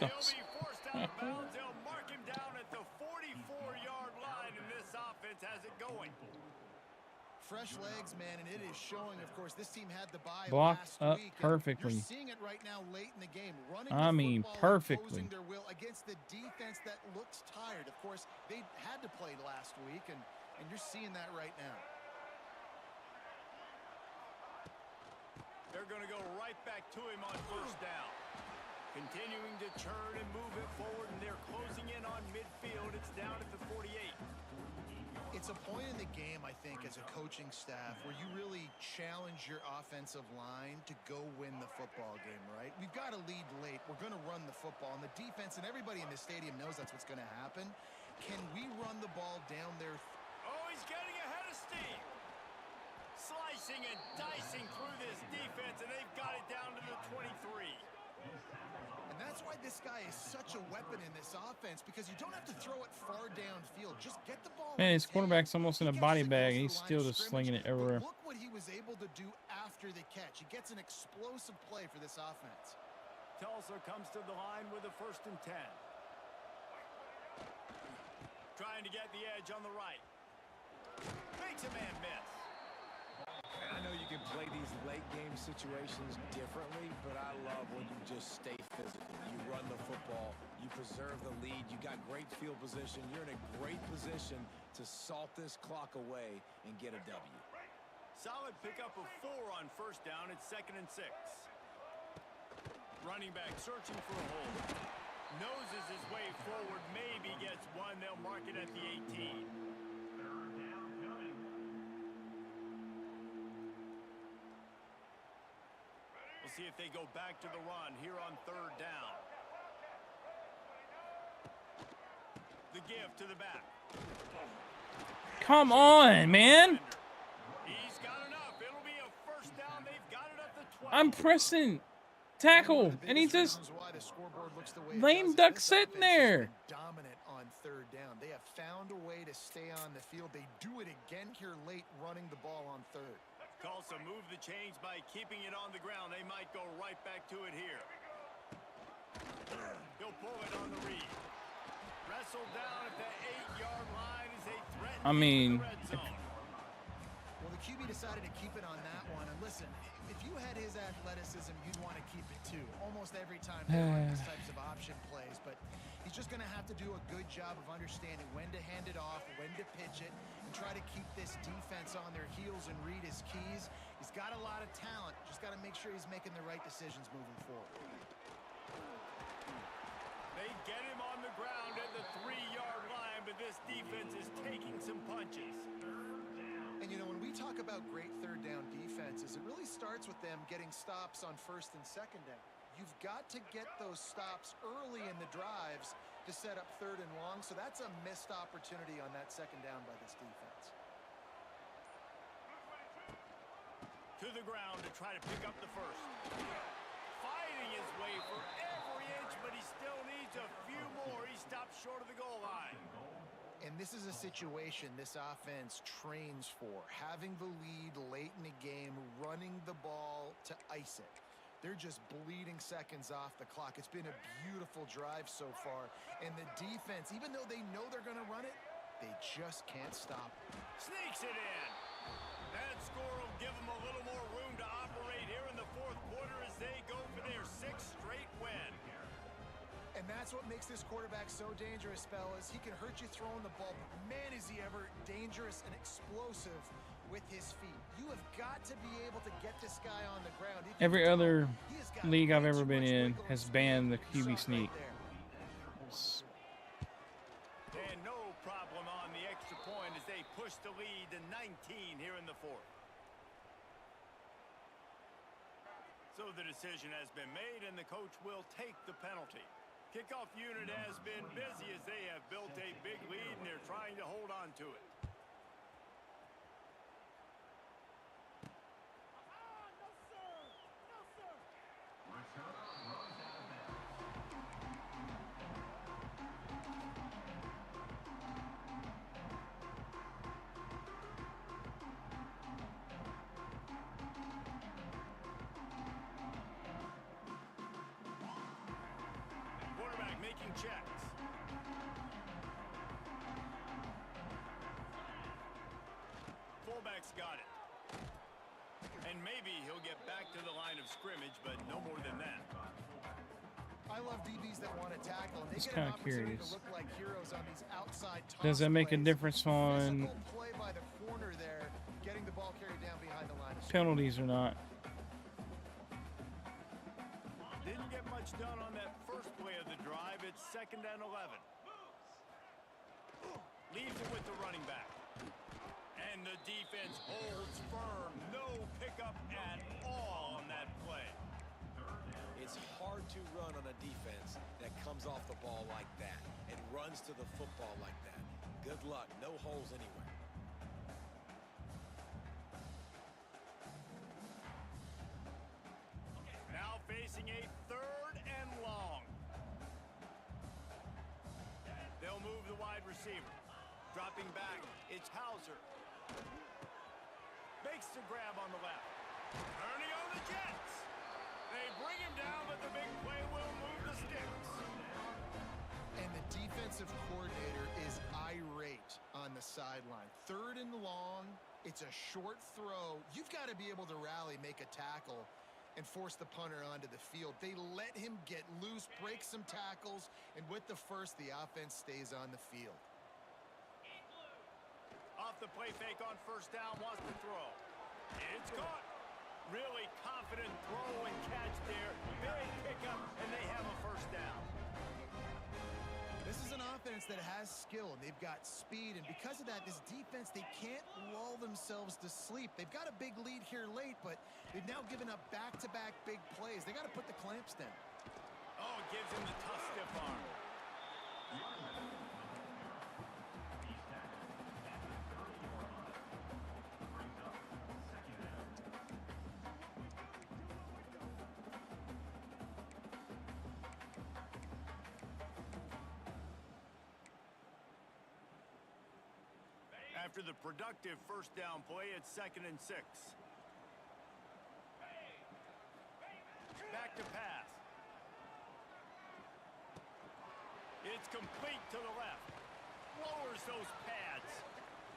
He'll be forced out of bounds. They'll mark him down at the 44-yard line, and this offense has it going. Fresh legs, man, and it is showing. Of course, this team had the bye Blocked last up week. perfectly. You're seeing it right now late in the game. Running I the mean, football, perfectly. imposing their will against the defense that looks tired. Of course, they had to play last week, and you're seeing that right now. They're going to go right back to him on first down. Continuing to churn and move it forward, and they're closing in on midfield. It's down at the 48. It's a point in the game, I think, as a coaching staff where you really challenge your offensive line to go win the football game, right? We've got to lead late. We're going to run the football. And the defense and everybody in the stadium knows that's what's going to happen. Can we run the ball down there? Oh, he's getting ahead of steam. Slicing and dicing through this defense, and they've got it down to the 23. And that's why this guy is such a weapon in this offense, because you don't have to throw it far downfield. Just get the ball. Man, his quarterback's almost in a body bag, and he's still just slinging it everywhere. Look what he was able to do after the catch. He gets an explosive play for this offense. Tulsa comes to the line with a 1st and 10. Trying to get the edge on the right. Makes a man miss. And I know you can play these late game situations differently, but I love when you just stay physical. You run the football, you preserve the lead, you got great field position, you're in a great position to salt this clock away and get a W. Solid pickup of 4 on first down. It's 2nd and 6. Running back searching for a hole. Noses his way forward, maybe gets one. They'll mark it at the 18. We'll see if they go back to the run here on 3rd down. The give to the back. Come on, man. He's got enough. It'll be a 1st down. They've got it up to 20. I'm pressing tackle, and he just lame duck sitting there. Dominant on 3rd down. They have found a way to stay on the field. They do it again here late, running the ball on 3rd. Tulsa move the chains by keeping it on the ground. They might go right back to it here. He'll pull it on the read. Wrestled down at the 8-yard line as they threaten I mean, the red zone. Well, the QB decided to keep it on that one. And listen, if you had his athleticism, you'd want to keep it too. Almost every time they run these types of option plays. But he's just going to have to do a good job of understanding when to hand it off, when to pitch it, and try to keep this defense on their heels and read his keys. He's got a lot of talent. Just got to make sure he's making the right decisions moving forward. They get him on the ground at the 3-yard line, but this defense is taking some punches. And, you know, when we talk about great 3rd down defenses, it really starts with them getting stops on 1st and 2nd down. You've got to get those stops early in the drives to set up 3rd and long, so that's a missed opportunity on that 2nd down by this defense. To the ground to try to pick up the 1st. Fighting his way for every inch, but he still needs a few more. He stops short of the goal line. And this is a situation this offense trains for, having the lead late in the game, running the ball to ice it. They're just bleeding seconds off the clock. It's been a beautiful drive so far. And the defense, even though they know they're going to run it, they just can't stop it. Sneaks it in. That score will give them a little more room to operate here in the 4th quarter as they go for their 6th straight win. And that's what makes this quarterback so dangerous, fellas. He can hurt you throwing the ball, but man, is he ever dangerous and explosive with his feet. You have got to be able to get this guy on the ground. Every other league I've ever been in has banned the QB sneak. And no problem on the extra point as they push the lead to 19 here in the 4th. So the decision has been made, and the coach will take the penalty. Kickoff unit has been busy as they have built a big lead, and they're trying to hold on to it. checks. Fullback's got it. And maybe he'll get back to the line of scrimmage, but no more than that. I love DBs that want to tackle. And they Just get an kinda opportunity curious. to look like heroes on these outside Does that toss make a plays. difference on Physical play by the corner there, getting the ball carried down behind the line of scrimmage. penalties or not? Didn't get much done on that first play of the drive. It's 2nd and 11. Leaves it with the running back. And the defense holds firm. No pickup at all on that play. It's hard to run on a defense that comes off the ball like that and runs to the football like that. Good luck. No holes anywhere. Now facing a 3rd and long. They'll move the wide receiver. Dropping back, it's Hauser. Makes the grab on the left. Turning on the Jets. They bring him down, but the big play will move the sticks. And the defensive coordinator is irate on the sideline. 3rd and long. It's a short throw. You've got to be able to rally, make a tackle, and force the punter onto the field. They let him get loose, break some tackles, and with the first, the offense stays on the field. Off the play fake on 1st down, wants to throw. It's caught. Really confident throw and catch there. Big pickup, and they have a 1st down. This is an offense that has skill, and they've got speed, and because of that, this defense, they can't lull themselves to sleep. They've got a big lead here late, but they've now given up back-to-back big plays. They got to put the clamps down. Oh, it gives him the tough stiff arm. After the productive 1st down play, it's 2nd and 6. Back to pass. It's complete to the left. Lowers those pads.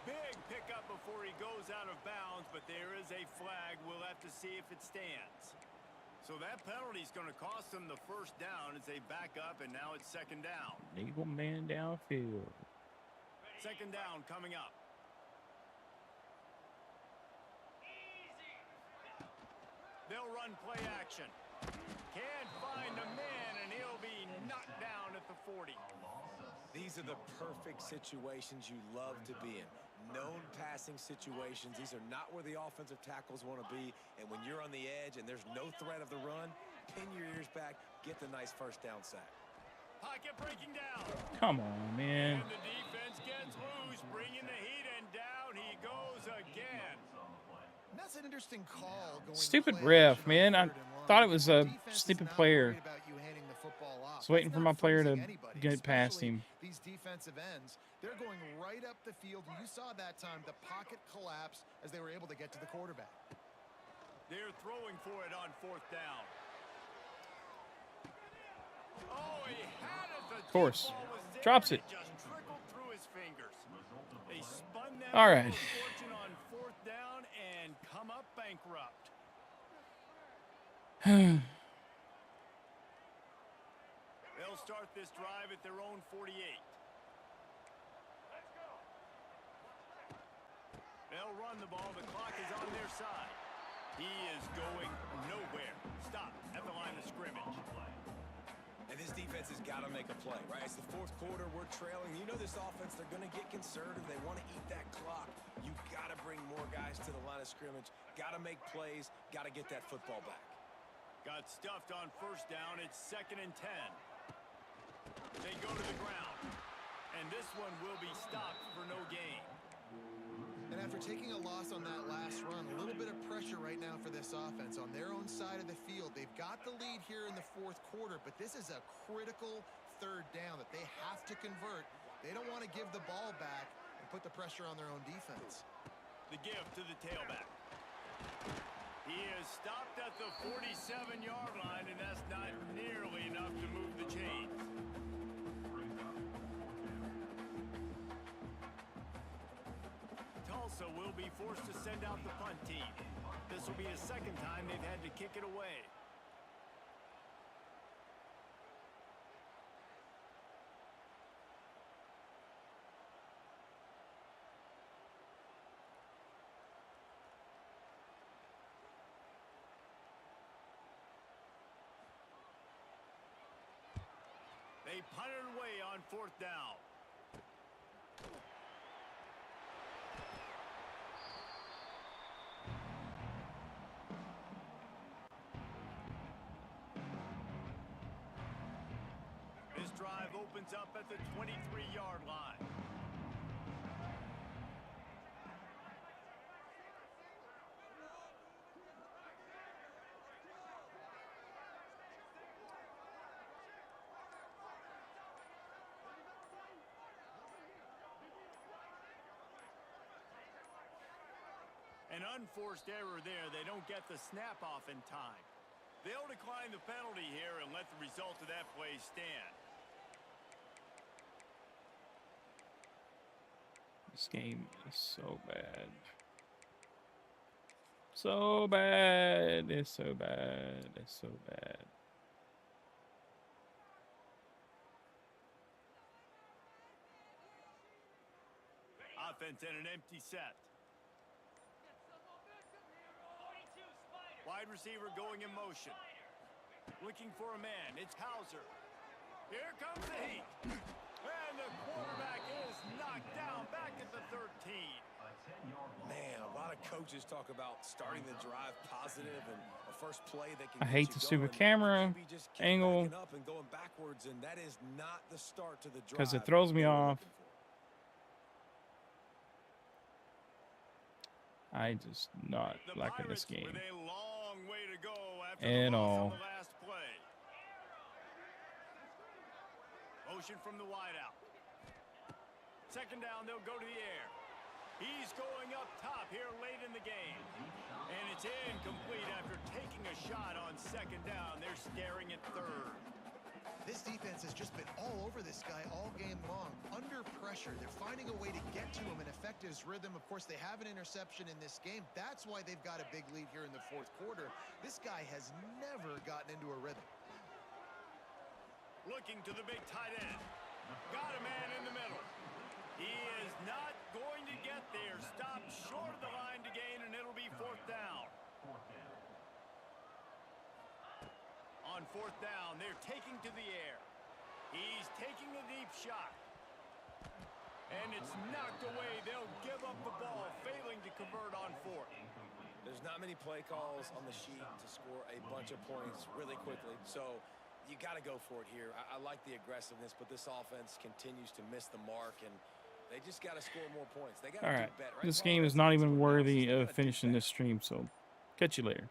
Big pickup before he goes out of bounds, but there is a flag. We'll have to see if it stands. So that penalty is going to cost them the 1st down as they back up, and now it's 2nd down. Eagle man downfield. 2nd down coming up. They'll run play action. Can't find a man, and he'll be knocked down at the 40. These are the perfect situations you love to be in. Known passing situations. These are not where the offensive tackles want to be. And when you're on the edge and there's no threat of the run, pin your ears back, get the nice 1st down sack. Pocket breaking down. Come on, man. And the defense gets loose, bringing the heat, and down he goes again. And that's an interesting call. Going Stupid play ref, action man. on I 3rd and long. thought it was a Defense is stupid not player. worried about you handing the football off. Just waiting That's for not my player to freezing anybody, get past especially him. These defensive ends, they're going right up the field. And you saw that time the pocket collapse as they were able to get to the quarterback. They're throwing for it on 4th down. Oh, he had it. The Of course. ball was there, Drops and it. just trickled through his fingers. They spun that All right. fortune on 4th down and come up bankrupt. They'll start this drive at their own 48. They'll run the ball. The clock is on their side. He is going nowhere. Stop at the line of scrimmage. And this defense has got to make a play, right? It's the 4th quarter. We're trailing. You know this offense, they're going to get conservative. They want to eat that clock. You got to bring more guys to the line of scrimmage. Got to make plays. Got to get that football back. Got stuffed on 1st down. It's 2nd and 10. They go to the ground. And this one will be stopped for no gain. And after taking a loss on that last run, a little bit of pressure right now for this offense on their own side of the field. They've got the lead here in the 4th quarter, but this is a critical 3rd down that they have to convert. They don't want to give the ball back and put the pressure on their own defense. The give to the tailback. He is stopped at the 47-yard line, and that's not nearly enough to move the chains. Tulsa will be forced to send out the punt team. This will be the second time they've had to kick it away. They punt it away on 4th down. This drive opens up at the 23-yard line. An unforced error there. They don't get the snap off in time. They'll decline the penalty here and let the result of that play stand. This game is so bad. So bad. It's so bad. It's so bad. Offense and an empty set. Wide receiver going in motion. Looking for a man. It's Hauser. Here comes the heat. And the quarterback is knocked down back at the 13. Man, a lot of coaches talk about starting the drive positive and a first play that can I get hate you the stupid going. camera QB just kept angle backing up and going backwards, and that is not the start to the drive because it throws me they were off. looking for. I just not The liking this Pirates game with a long way to go after at the loss all. on the last play. Motion from the wideout. Second down, they'll go to the air. He's going up top here late in the game. And it's incomplete after taking a shot on second down. They're staring at third. This defense has just been all over this guy all game long. Under pressure, they're finding a way to get to him and affect his rhythm. Of course, they have an interception in this game. That's why they've got a big lead here in the 4th quarter. This guy has never gotten into a rhythm. Looking to the big tight end. Got a man in the middle. He is not going to get there. Stopped short of the line to gain, and it'll be 4th down. On 4th down, they're taking to the air. He's taking a deep shot. And it's knocked away. They'll give up the ball, failing to convert on 4th. There's not many play calls on the sheet to score a bunch of points really quickly, so you got to go for it here. I like the aggressiveness, but this offense continues to miss the mark, and they just got to score more points. They got to All do right. better. Right? This Paul, game is that's not what even it's about. worthy They of gotta do finishing better. this stream, so catch you later.